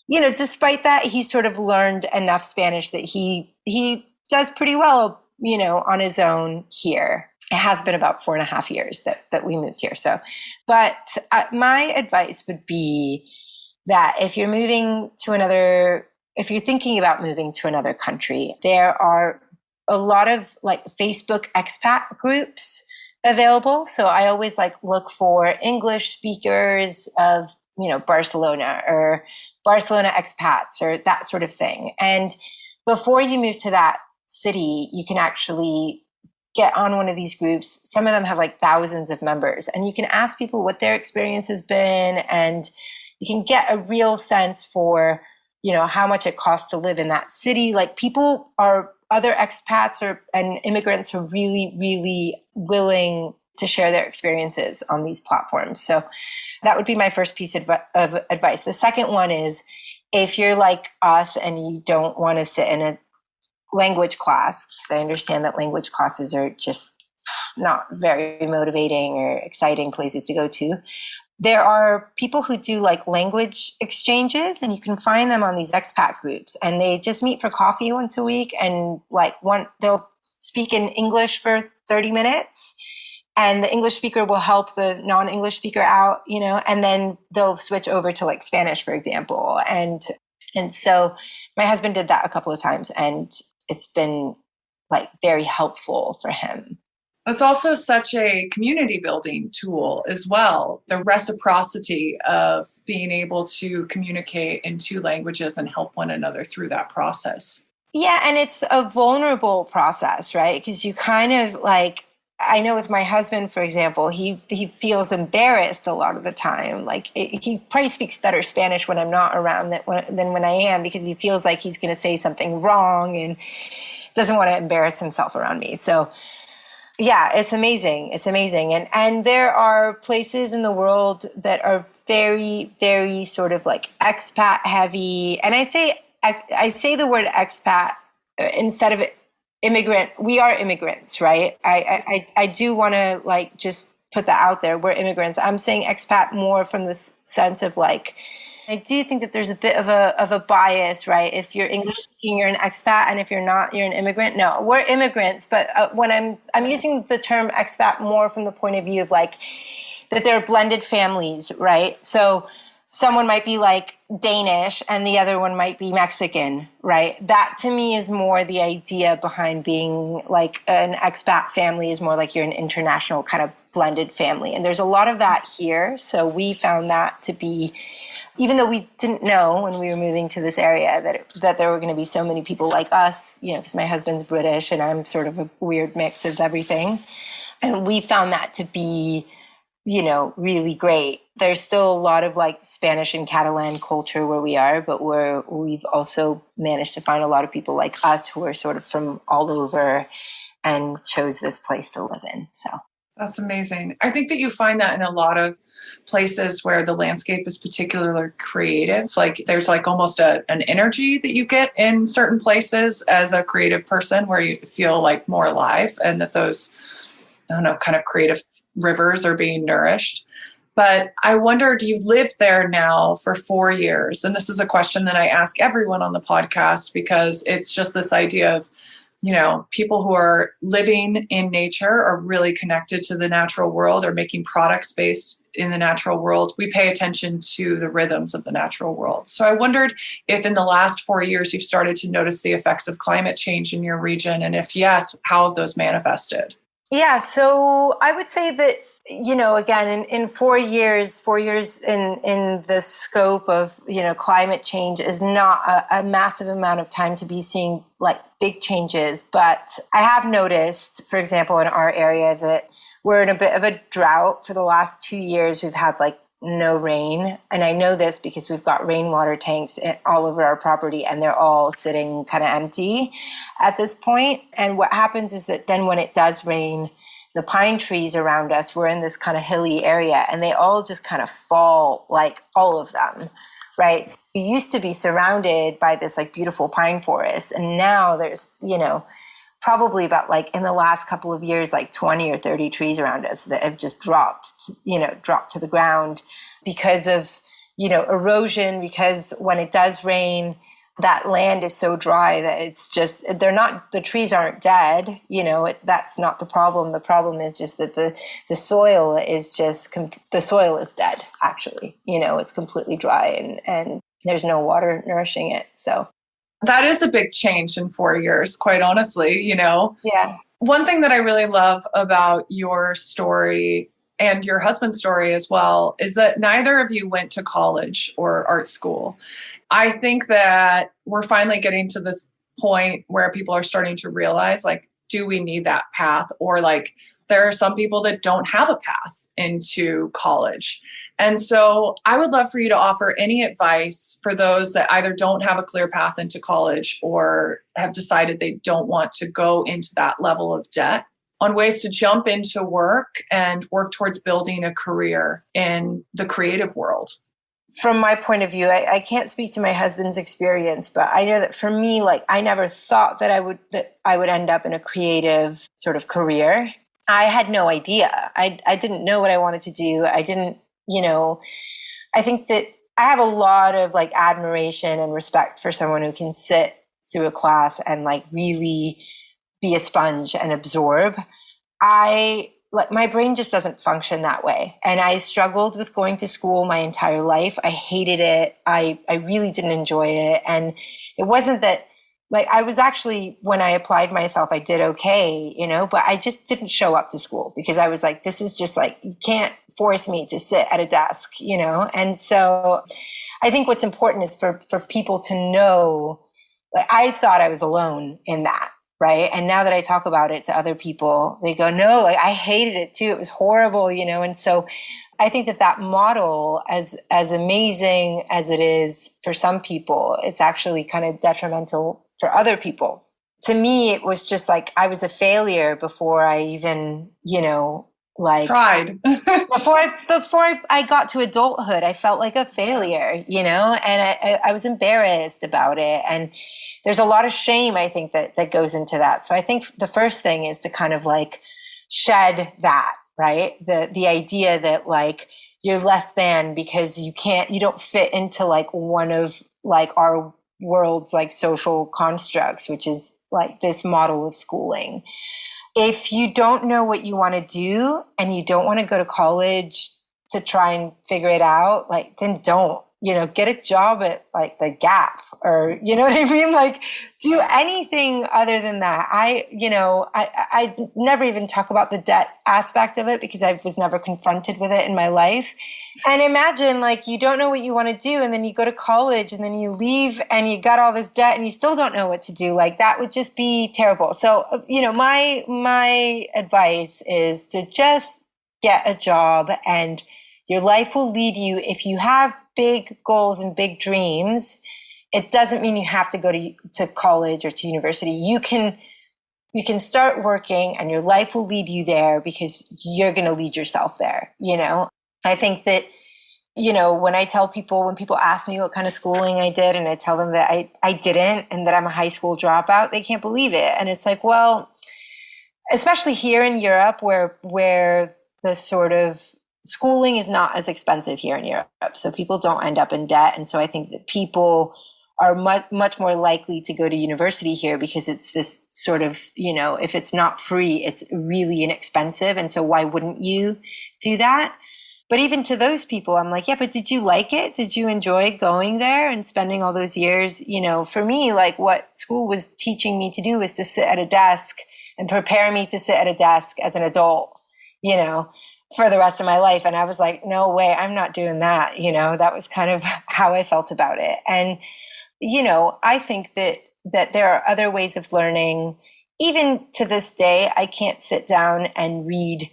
despite that, he sort of learned enough Spanish that he does pretty well, on his own here. It has been about 4.5 years that we moved here. So, but my advice would be that if you're thinking about moving to another country, there are a lot of Facebook expat groups available. So I always look for English speakers of, Barcelona or Barcelona expats or that sort of thing. And before you move to that city, you can actually get on one of these groups. Some of them have thousands of members and you can ask people what their experience has been and you can get a real sense for, how much it costs to live in that city. Other expats and immigrants are really, really willing to share their experiences on these platforms. So that would be my first piece of advice. The second one is if you're like us and you don't want to sit in a language class, because I understand that language classes are just not very motivating or exciting places to go to. There are people who do language exchanges and you can find them on these expat groups and they just meet for coffee once a week and they'll speak in English for 30 minutes and the English speaker will help the non-English speaker out, and then they'll switch over to Spanish, for example. And so my husband did that a couple of times and it's been very helpful for him. It's also such a community building tool as well. The reciprocity of being able to communicate in 2 languages and help one another through that process. Yeah, and it's a vulnerable process, right? Because you kind of I know with my husband, for example, he feels embarrassed a lot of the time. He probably speaks better Spanish when I'm not around than when I am because he feels like he's going to say something wrong and doesn't want to embarrass himself around me. So Yeah, it's amazing. It's amazing. And there are places in the world that are very, very sort of like expat heavy. And I say the word expat instead of immigrant. We are immigrants, right? I do want to like just put that out there. We're immigrants. I'm saying expat more from the sense of like, I do think that there's a bit of a bias, right? If you're English speaking, you're an expat, and if you're not, you're an immigrant. No, we're immigrants, but when I'm using the term expat more from the point of view of like that they're blended families, right? So someone might be like Danish and the other one might be Mexican, right? That to me is more the idea behind being like an expat family is more like you're an international kind of blended family. And there's a lot of that here. So we found that to be, even though we didn't know when we were moving to this area that there were going to be so many people like us, you know, because my husband's British and I'm sort of a weird mix of everything. And we found that to be, you know, really great. There's still a lot of like Spanish and Catalan culture where we are, but we've also managed to find a lot of people like us who are sort of from all over and chose this place to live in. So that's amazing. I think that you find that in a lot of places where the landscape is particularly creative. Like there's like almost an energy that you get in certain places as a creative person where you feel like more alive and that those, I don't know, kind of creative rivers are being nourished. But I wondered, you lived there now for 4 years. And this is a question that I ask everyone on the podcast because it's just this idea of, you know, people who are living in nature are really connected to the natural world or making products based in the natural world. We pay attention to the rhythms of the natural world. So I wondered if in the last 4 years you've started to notice the effects of climate change in your region. And if yes, how have those manifested? yeah, so I would say that, you know, again, in 4 years, 4 years in the scope of, you know, climate change is not a massive amount of time to be seeing like big changes. But I have noticed, for example, in our area that we're in a bit of a drought for the last 2 years. We've had like no rain. And I know this because we've got rainwater tanks all over our property and they're all sitting kind of empty at this point. And what happens is that then when it does rain, the pine trees around us, we're in this kind of hilly area and they all just kind of fall, like all of them, right? So we used to be surrounded by this like beautiful pine forest. And now there's, you know, probably about like in the last couple of years, like 20 or 30 trees around us that have just dropped to the ground because of, you know, erosion, because when it does rain, that land is so dry that it's just, the trees aren't dead, you know, that's not the problem. The problem is just that the soil is just, the soil is dead, actually, you know, it's completely dry and there's no water nourishing it. So that is a big change in 4 years, quite honestly, you know. Yeah. One thing that I really love about your story and your husband's story as well is that neither of you went to college or art school. I think that we're finally getting to this point where people are starting to realize, like, do we need that path? Or like, there are some people that don't have a path into college. And so I would love for you to offer any advice for those that either don't have a clear path into college or have decided they don't want to go into that level of debt on ways to jump into work and work towards building a career in the creative world. From my point of view, I can't speak to my husband's experience, but I know that for me, like I never thought that I would end up in a creative sort of career. I had no idea. I didn't know what I wanted to do. I didn't, you know, I think that I have a lot of like admiration and respect for someone who can sit through a class and like really be a sponge and absorb. My brain just doesn't function that way. And I struggled with going to school my entire life. I hated it. I really didn't enjoy it. And it wasn't that, like, I was actually, when I applied myself, I did okay, you know, but I just didn't show up to school because I was like, this is just like, you can't force me to sit at a desk, you know? And so I think what's important is for people to know, like, I thought I was alone in that. Right. And now that I talk about it to other people, they go, no, like I hated it too. It was horrible, you know? And so I think that model, as amazing as it is for some people, it's actually kind of detrimental for other people. to me, it was just like I was a failure before I even, Tried. before I got to adulthood. I felt like a failure, and I was embarrassed about it. And there's a lot of shame, I think, that goes into that. So I think the first thing is to kind of like shed that, right? The idea that like you're less than because you don't fit into like one of like our world's like social constructs, which is like this model of schooling. If you don't know what you want to do and you don't want to go to college to try and figure it out, like, then don't, get a job at like the Gap, or, you know what I mean? Like, do anything other than that. I never even talk about the debt aspect of it because I was never confronted with it in my life. And imagine like you don't know what you want to do, and then you go to college and then you leave and you got all this debt and you still don't know what to do. Like, that would just be terrible. So, my advice is to just get a job, and your life will lead you. If you have big goals and big dreams, it doesn't mean you have to go to college or to university. You can start working and your life will lead you there because you're going to lead yourself there. I think that, when people ask me what kind of schooling I did, and I tell them that I didn't, and that I'm a high school dropout, they can't believe it. And it's like, well, especially here in Europe where the sort of schooling is not as expensive here in Europe. So people don't end up in debt. And so I think that people are much more likely to go to university here because it's this sort of, if it's not free, it's really inexpensive. And so why wouldn't you do that? But even to those people, I'm like, yeah, but did you like it? Did you enjoy going there and spending all those years? For me, like what school was teaching me to do was to sit at a desk and prepare me to sit at a desk as an adult, for the rest of my life. And I was like, no way, I'm not doing that. That was kind of how I felt about it. And, I think that there are other ways of learning. Even to this day, I can't sit down and read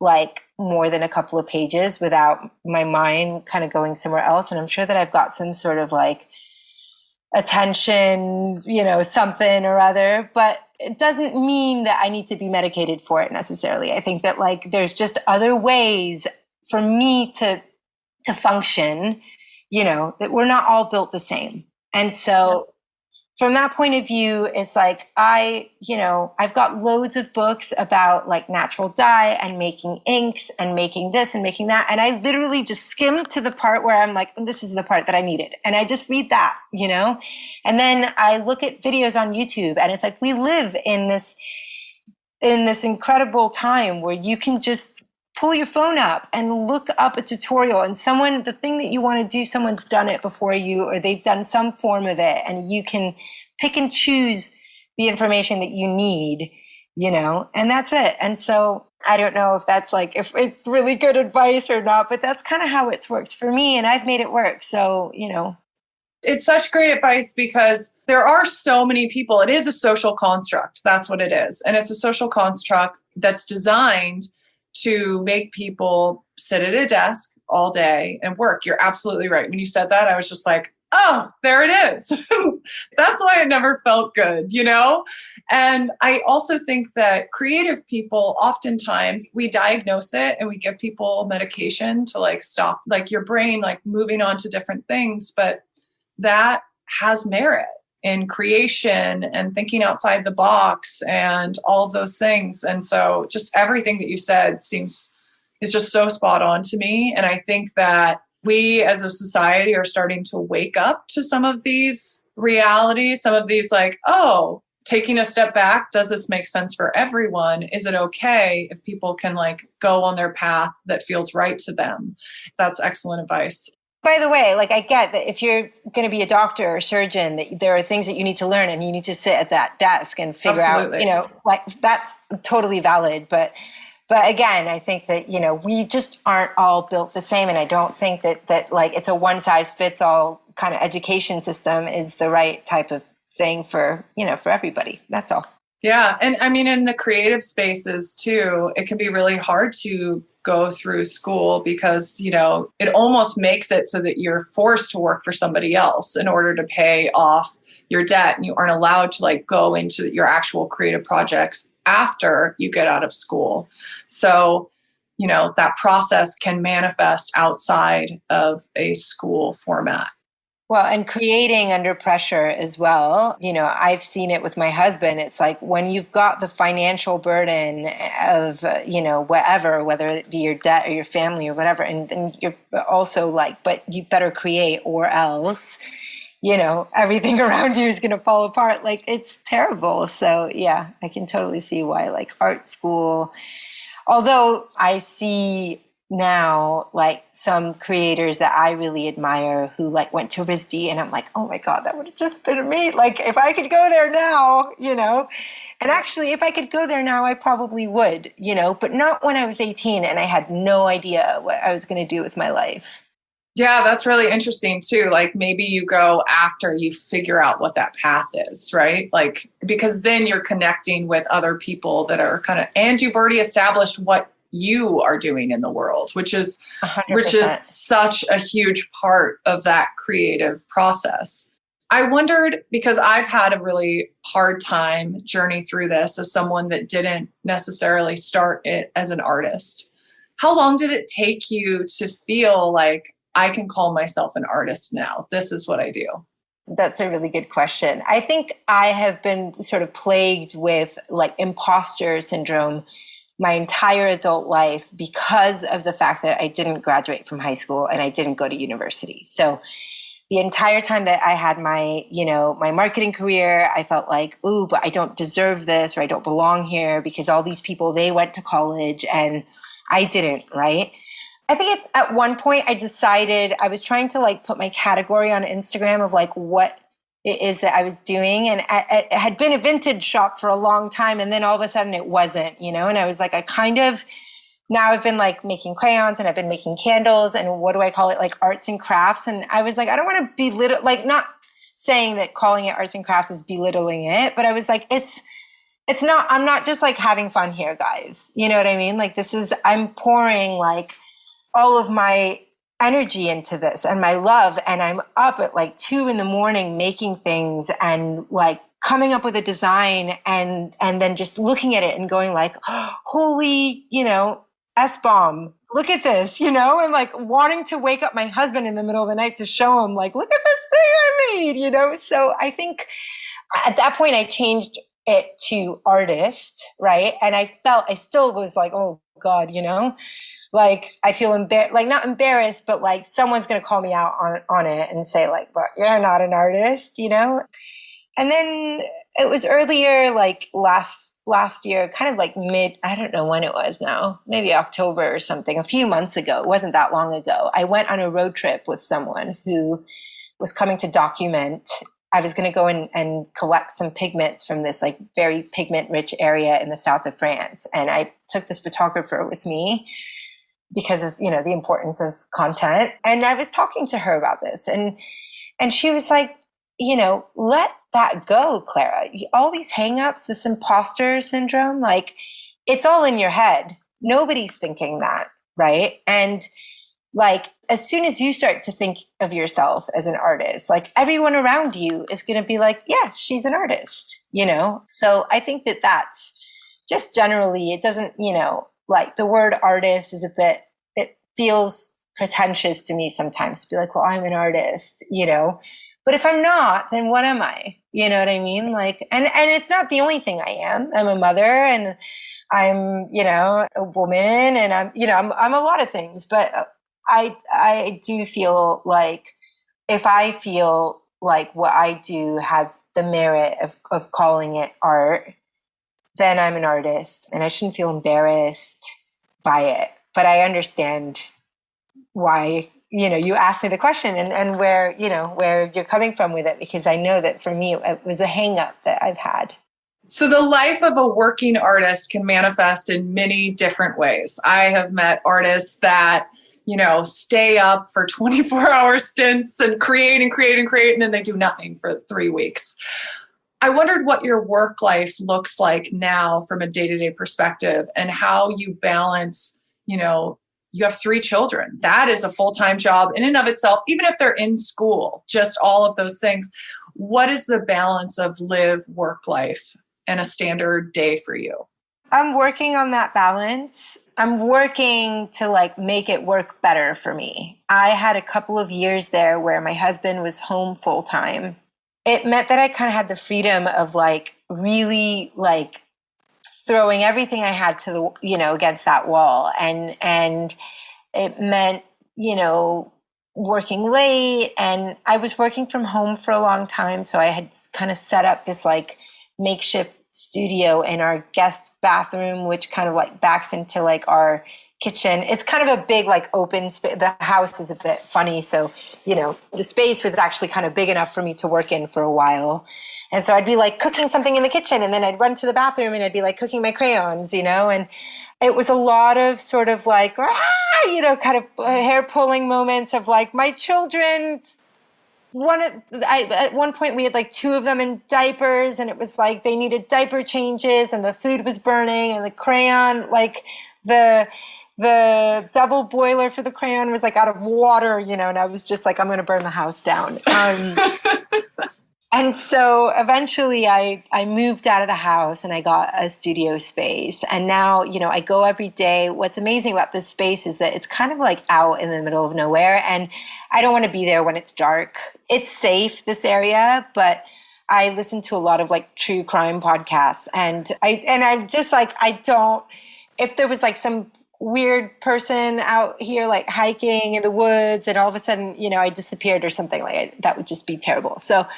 like more than a couple of pages without my mind kind of going somewhere else. And I'm sure that I've got some sort of like attention, something or other, but it doesn't mean that I need to be medicated for it necessarily. I think that like there's just other ways for me to function, that we're not all built the same. And so from that point of view, it's like I've got loads of books about like natural dye and making inks and making this and making that. And I literally just skim to the part where I'm like, this is the part that I needed. And I just read that, and then I look at videos on YouTube, and it's like, we live in this incredible time where you can just pull your phone up and look up a tutorial, and the thing that you want to do, someone's done it before you, or they've done some form of it, and you can pick and choose the information that you need, and that's it. And so I don't know if that's like, if it's really good advice or not, but that's kind of how it's worked for me, and I've made it work. So, It's such great advice because there are so many people. It is a social construct. That's what it is. And it's a social construct that's designed to make people sit at a desk all day and work. You're absolutely right. When you said that, I was just like, oh, there it is. That's why it never felt good, And I also think that creative people, oftentimes we diagnose it and we give people medication to like stop like your brain, like moving on to different things. But that has merit in creation and thinking outside the box and all of those things. And so just everything that you said is just so spot on to me. And I think that we as a society are starting to wake up to some of these realities, some of these like, oh, taking a step back, does this make sense for everyone? Is it okay if people can like go on their path that feels right to them? That's excellent advice. By the way, like I get that if you're going to be a doctor or surgeon, that there are things that you need to learn and you need to sit at that desk and figure Absolutely. out, like that's totally valid. But again, I think that, we just aren't all built the same. And I don't think that like it's a one size fits all kind of education system is the right type of thing for everybody. That's all. Yeah. And I mean, in the creative spaces too, it can be really hard to go through school because, it almost makes it so that you're forced to work for somebody else in order to pay off your debt, and you aren't allowed to like go into your actual creative projects after you get out of school. So, you know, that process can manifest outside of a school format. Well, and creating under pressure as well. You know, I've seen it with my husband. It's like when you've got the financial burden of, you know, whatever, whether it be your debt or your family or whatever, and you're also like, but you better create or else, you know, everything around you is going to fall apart. Like, it's terrible. So, yeah, I can totally see why, like, art school, although I see now like some creators that I really admire who like went to RISD, and I'm like, oh my God, that would have just been me. Like, if I could go there now, you know, and actually if I could go there now, I probably would, you know, but not when I was 18 and I had no idea what I was going to do with my life. Yeah, that's really interesting too. Like maybe you go after you figure out what that path is, right? Like, because then you're connecting with other people that are kind of, and you've already established what you are doing in the world, which is 100%. such a huge part of that creative process. I wondered, because I've had a really hard time journey through this as someone that didn't necessarily start it as an artist. How long did it take you to feel like I can call myself an artist now? This is what I do. That's a really good question. I think I have been sort of plagued with like imposter syndrome my entire adult life because of the fact that I didn't graduate from high school and I didn't go to university. So the entire time that I had my, you know, my marketing career, I felt like, ooh, but I don't deserve this, or I don't belong here because all these people, they went to college and I didn't, right? I think at one point I decided I was trying to like put my category on Instagram of like what it is that I was doing. And it had been a vintage shop for a long time. And then all of a sudden it wasn't, you know, and I was like, now I've been like making crayons and I've been making candles and what do I call it? Like arts and crafts. And I was like, I don't want to belittle, like not saying that calling it arts and crafts is belittling it, but I was like, it's not, I'm not just like having fun here, guys. You know what I mean? Like I'm pouring like all of my energy into this and my love, and I'm up at like 2 a.m. making things and like coming up with a design and then just looking at it and going like, oh, holy, you know, S-bomb, look at this, you know, and like wanting to wake up my husband in the middle of the night to show him like, look at this thing I made, you know. So I think at that point I changed it to artist, right? And I still was like, oh God, you know, like I feel like not embarrassed, but like someone's going to call me out on it and say like, but you're not an artist, you know? And then it was earlier, like last year, kind of like I don't know when it was now, maybe October or something, a few months ago. It wasn't that long ago. I went on a road trip with someone who was coming to document. I was going to go and collect some pigments from this like very pigment rich area in the south of France. And I took this photographer with me because of, you know, the importance of content. And I was talking to her about this and she was like, you know, let that go, Clara. All these hangups, this imposter syndrome, like it's all in your head. Nobody's thinking that, right? And like, as soon as you start to think of yourself as an artist, like everyone around you is going to be like, yeah, she's an artist, you know? So I think that that's just generally, it doesn't, you know, like the word artist is it feels pretentious to me sometimes to be like, well, I'm an artist, you know? But if I'm not, then what am I? You know what I mean? Like, and it's not the only thing I am. I'm a mother and I'm, you know, a woman and I'm, you know, I'm a lot of things, but I do feel like if I feel like what I do has the merit of calling it art, then I'm an artist and I shouldn't feel embarrassed by it. But I understand why, you know, you asked me the question and where, you know, where you're coming from with it, because I know that for me, it was a hang up that I've had. So the life of a working artist can manifest in many different ways. I have met artists that, you know, stay up for 24-hour stints and create, and then they do nothing for 3 weeks. I wondered what your work life looks like now from a day-to-day perspective and how you balance, you know, you have 3 children. That is a full-time job in and of itself, even if they're in school, just all of those things. what is the balance of live work life and a standard day for you? I'm working on that balance. I'm working to like make it work better for me. I had a couple of years there where my husband was home full time. It meant that I kind of had the freedom of like really like throwing everything I had to the, against that wall. And it meant, working late, and I was working from home for a long time. So I had kind of set up this like makeshift studio in our guest bathroom, which kind of like backs into like our kitchen. It's kind of a big like open space. The house is a bit funny. So, the space was actually kind of big enough for me to work in for a while. And so I'd be like cooking something in the kitchen, and then I'd run to the bathroom and I'd be like cooking my crayons, and it was a lot of sort of like, kind of hair pulling moments of like my children. At one point we had like two of them in diapers, and it was like they needed diaper changes, and the food was burning, and the crayon, like the double boiler for the crayon was like out of water, and I was just like, I'm going to burn the house down. And so eventually I moved out of the house and I got a studio space. And now, I go every day. What's amazing about this space is that it's kind of like out in the middle of nowhere. And I don't want to be there when it's dark. It's safe, this area, but I listen to a lot of like true crime podcasts. And I'm just like, if there was like some weird person out here like hiking in the woods and all of a sudden, I disappeared or something that would just be terrible. So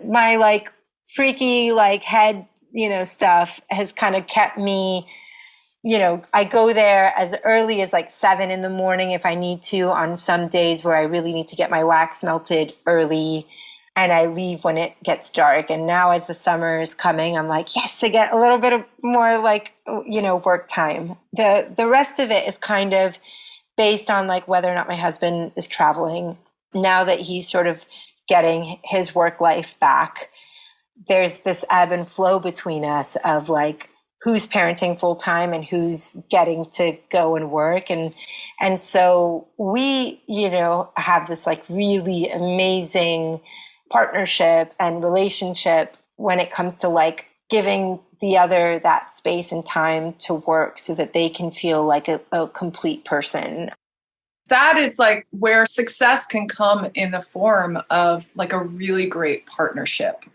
my like freaky like head, stuff has kind of kept me, I go there as early as like 7 a.m. if I need to on some days where I really need to get my wax melted early, and I leave when it gets dark. And now as the summer is coming, I'm like, yes, I get a little bit of more like, work time. The rest of it is kind of based on like whether or not my husband is traveling. Now that he's sort of getting his work life back, there's this ebb and flow between us of like who's parenting full time and who's getting to go and work. And so we, have this like really amazing partnership and relationship when it comes to like giving the other that space and time to work so that they can feel like a complete person. That is like where success can come in the form of like a really great partnership.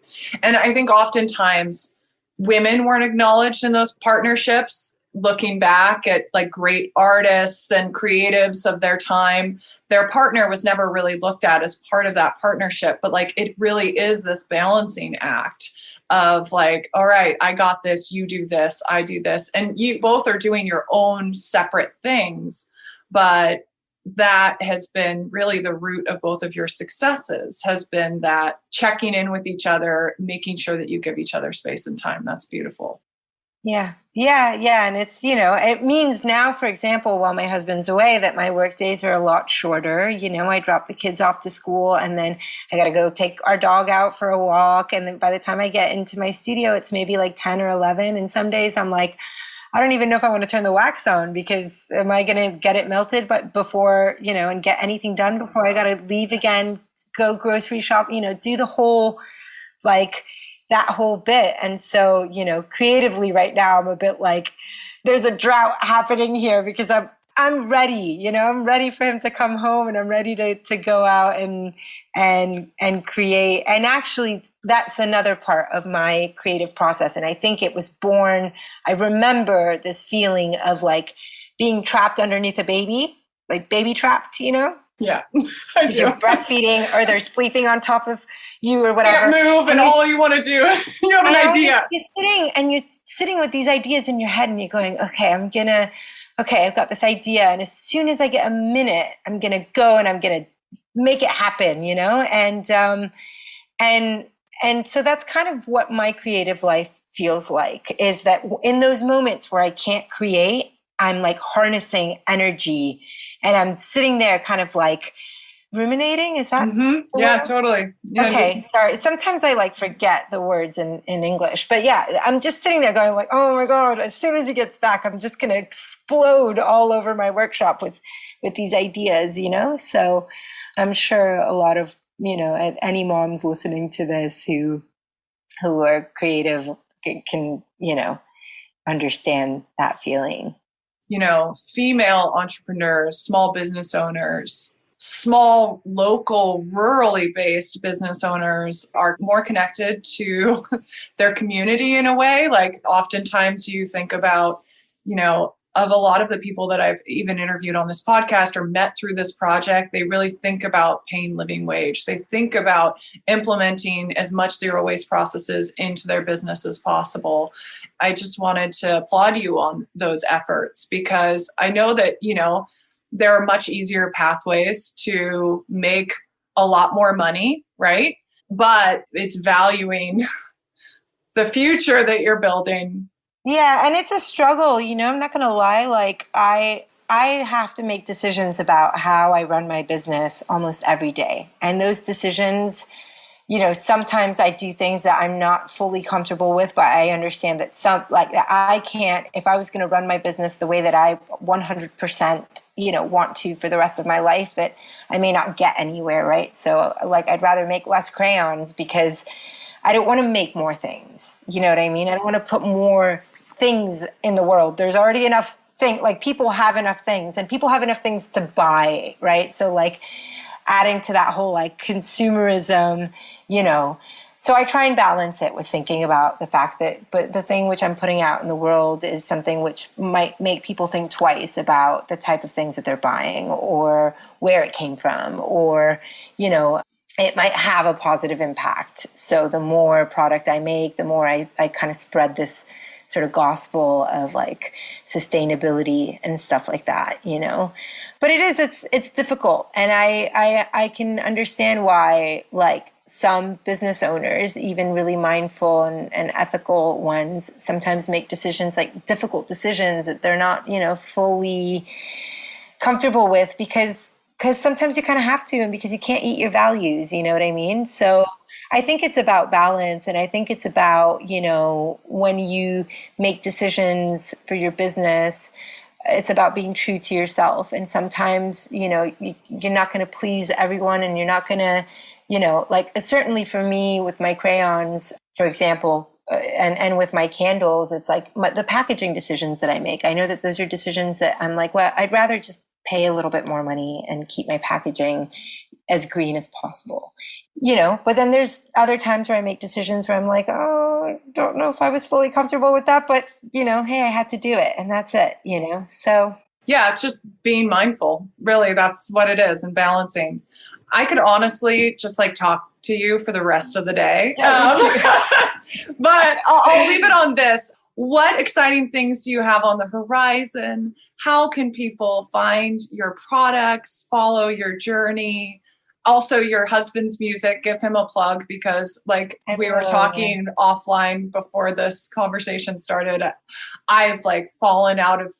And I think oftentimes women weren't acknowledged in those partnerships. Looking back at like great artists and creatives of their time, their partner was never really looked at as part of that partnership. But like it really is this balancing act of like, all right, I got this, you do this, I do this. And you both are doing your own separate things, but that has been really the root of both of your successes, has been that checking in with each other, making sure that you give each other space and time. That's beautiful. Yeah. And it's, it means now, for example, while my husband's away, that my work days are a lot shorter. I drop the kids off to school, and then I got to go take our dog out for a walk. And then by the time I get into my studio, it's maybe like 10 or 11. And some days I'm like, I don't even know if I want to turn the wax on, because am I going to get it melted but before, and get anything done before I got to leave again, go grocery shop, do the whole, like that whole bit. And so, creatively right now, I'm a bit like, there's a drought happening here because I'm ready, I'm ready for him to come home, and I'm ready to go out and create. And actually, that's another part of my creative process. And I think it was born, I remember this feeling of like being trapped underneath a baby, like baby trapped, Yeah, I do. You're breastfeeding, or they're sleeping on top of you or whatever. Can't move, and all you want to do, you have an idea. You're sitting with these ideas in your head, and you're going, okay, I've got this idea. And as soon as I get a minute, I'm going to go and I'm going to make it happen, And so that's kind of what my creative life feels like, is that in those moments where I can't create, I'm like harnessing energy, and I'm sitting there kind of like ruminating. Is that? Mm-hmm. Yeah, totally. Yeah, okay. Sorry. Sometimes I like forget the words in English, but yeah, I'm just sitting there going like, oh my God, as soon as he gets back, I'm just going to explode all over my workshop with these ideas, So I'm sure a lot of any moms listening to this who are creative can, understand that feeling. Female entrepreneurs, small business owners, small, local, rurally based business owners are more connected to their community in a way. Like oftentimes you think about, of a lot of the people that I've even interviewed on this podcast or met through this project, they really think about paying living wage. They think about implementing as much zero waste processes into their business as possible. I just wanted to applaud you on those efforts because I know that, there are much easier pathways to make a lot more money, right? But it's valuing the future that you're building. Yeah, and it's a struggle, I'm not going to lie. Like I have to make decisions about how I run my business almost every day. And those decisions, sometimes I do things that I'm not fully comfortable with, but I understand that I can't, if I was going to run my business the way that I 100%, want to for the rest of my life, that I may not get anywhere, right? So I'd rather make less crayons because I don't want to make more things. You know what I mean? I don't want to put more things in the world. There's already enough people have enough things and people have enough things to buy, right? So adding to that whole consumerism, so I try and balance it with thinking about the fact that, but the thing which I'm putting out in the world is something which might make people think twice about the type of things that they're buying or where it came from, or, it might have a positive impact. So the more product I make, the more I kind of spread this sort of gospel of sustainability and stuff like that, But it's difficult. And I can understand why some business owners, even really mindful and ethical ones, sometimes make decisions, difficult decisions that they're not, fully comfortable with because sometimes you kind of have to, and because you can't eat your values, you know what I mean? So I think it's about balance, and I think it's about, when you make decisions for your business, it's about being true to yourself. And sometimes, you're not going to please everyone, and you're not going to, certainly for me with my crayons, for example, and with my candles, it's the packaging decisions that I make. I know that those are decisions that I'm well, I'd rather just pay a little bit more money and keep my packaging as green as possible, but then there's other times where I make decisions where I'm oh, I don't know if I was fully comfortable with that, but hey, I had to do it, and that's it, so. Yeah, it's just being mindful. Really, that's what it is, and balancing. I could honestly just talk to you for the rest of the day. But I'll leave it on this. What exciting things do you have on the horizon? How can people find your products, follow your journey? Also, your husband's music, give him a plug, because we were talking offline before this conversation started. I've fallen out of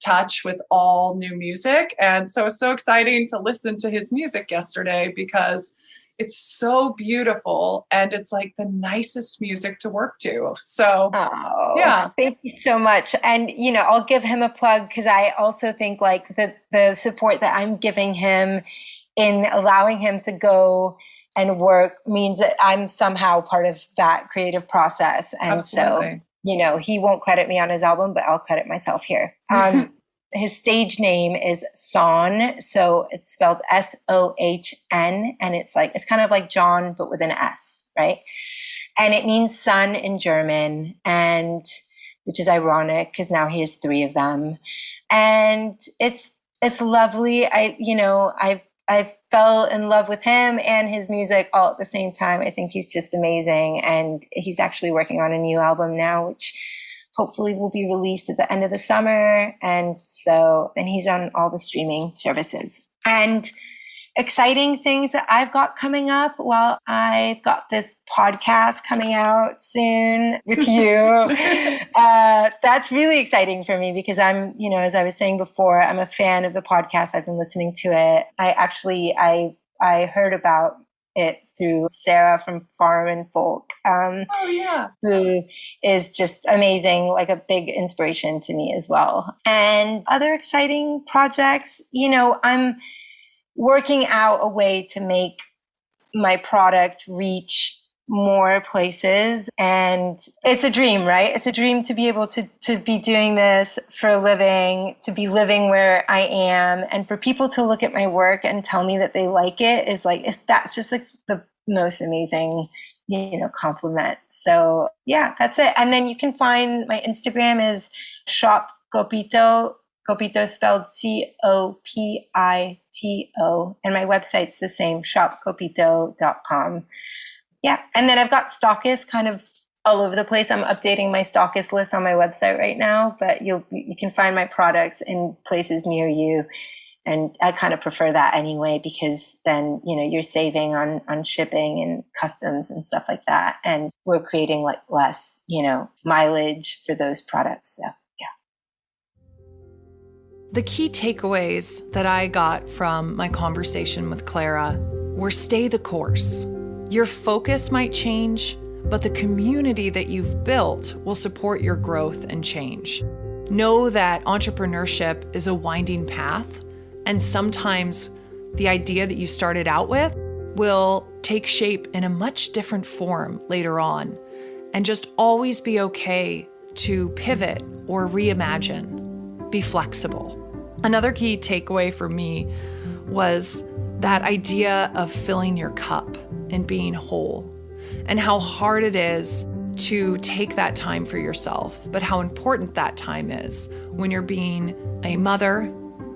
touch with all new music. And so it's so exciting to listen to his music yesterday because it's so beautiful and it's the nicest music to work to. So, yeah. Thank you so much. And, I'll give him a plug because I also think the support that I'm giving him in allowing him to go and work means that I'm somehow part of that creative process. And Absolutely. So, he won't credit me on his album, but I'll credit myself here. His stage name is SOHN, so it's spelled SOHN, and it's kind of like John, but with an S, right? And it means sun in German, and which is ironic because now he has 3 of them, and it's lovely. I fell in love with him and his music all at the same time. I think he's just amazing, and he's actually working on a new album now, which hopefully will be released at the end of the summer. And he's on all the streaming services. And exciting things that I've got coming up. Well, I've got this podcast coming out soon with you. That's really exciting for me because I'm, as I was saying before, I'm a fan of the podcast. I've been listening to it. I heard about it through Sarah from Farm and Folk, who is just amazing, a big inspiration to me as well. And other exciting projects, I'm working out a way to make my product reach more places. And it's a dream, right? It's a dream to be able to be doing this for a living, to be living where I am. And for people to look at my work and tell me that they like it is like, that's just like the most amazing, compliment. So yeah, that's it. And then you can find my Instagram is Shop Copito. Copito spelled Copito. And my website's the same, shopcopito.com. Yeah. And then I've got stockists kind of all over the place. I'm updating my stockist list on my website right now, but you can find my products in places near you. And I kind of prefer that anyway, because then, you're saving on shipping and customs and stuff like that. And we're creating like less, mileage for those products. So yeah. The key takeaways that I got from my conversation with Clara were stay the course. Your focus might change, but the community that you've built will support your growth and change. Know that entrepreneurship is a winding path, and sometimes the idea that you started out with will take shape in a much different form later on. And just always be okay to pivot or reimagine. Be flexible. Another key takeaway for me was that idea of filling your cup and being whole, and how hard it is to take that time for yourself, but how important that time is when you're being a mother,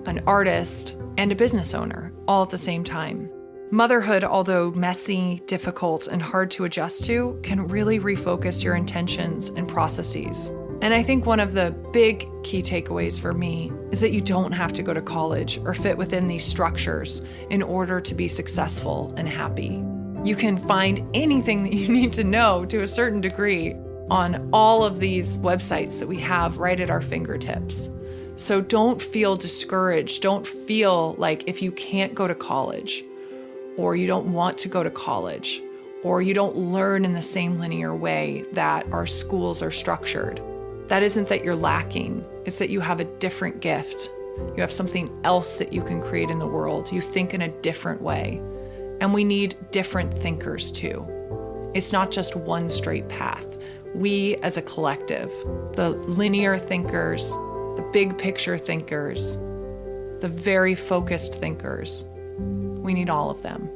an artist, and a business owner all at the same time. Motherhood, although messy, difficult, and hard to adjust to, can really refocus your intentions and processes. And I think one of the big key takeaways for me is that you don't have to go to college or fit within these structures in order to be successful and happy. You can find anything that you need to know to a certain degree on all of these websites that we have right at our fingertips. So don't feel discouraged. Don't feel like if you can't go to college, or you don't want to go to college, or you don't learn in the same linear way that our schools are structured. That isn't that you're lacking. It's that you have a different gift. You have something else that you can create in the world. You think in a different way. And we need different thinkers too. It's not just one straight path. We as a collective, the linear thinkers, the big picture thinkers, the very focused thinkers, we need all of them.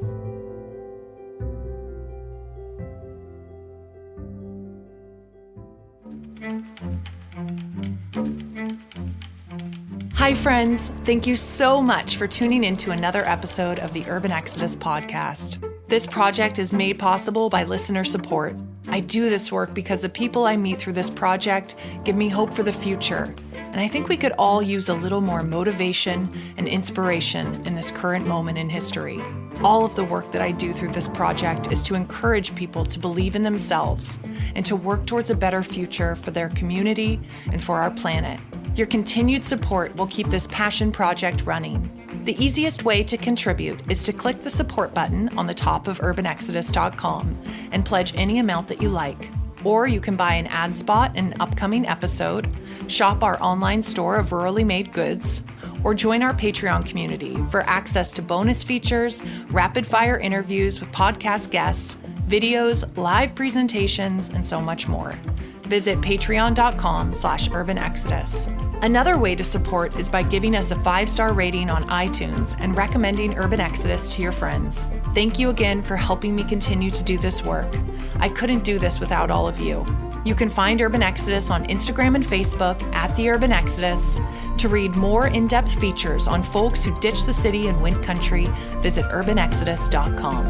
Hi, friends. Thank you so much for tuning in to another episode of the Urban Exodus podcast. This project is made possible by listener support. I do this work because the people I meet through this project give me hope for the future. And I think we could all use a little more motivation and inspiration in this current moment in history. All of the work that I do through this project is to encourage people to believe in themselves and to work towards a better future for their community and for our planet. Your continued support will keep this passion project running. The easiest way to contribute is to click the support button on the top of urbanexodus.com and pledge any amount that you like. Or you can buy an ad spot in an upcoming episode, shop our online store of rurally made goods, or join our Patreon community for access to bonus features, rapid-fire interviews with podcast guests, videos, live presentations, and so much more. Visit patreon.com/urbanexodus. Another way to support is by giving us a 5-star rating on iTunes and recommending Urban Exodus to your friends. Thank you again for helping me continue to do this work. I couldn't do this without all of you. You can find Urban Exodus on Instagram and Facebook at The Urban Exodus. To read more in-depth features on folks who ditched the city and went country, visit urbanexodus.com.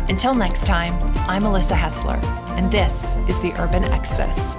Until next time, I'm Alyssa Hessler, and this is The Urban Exodus.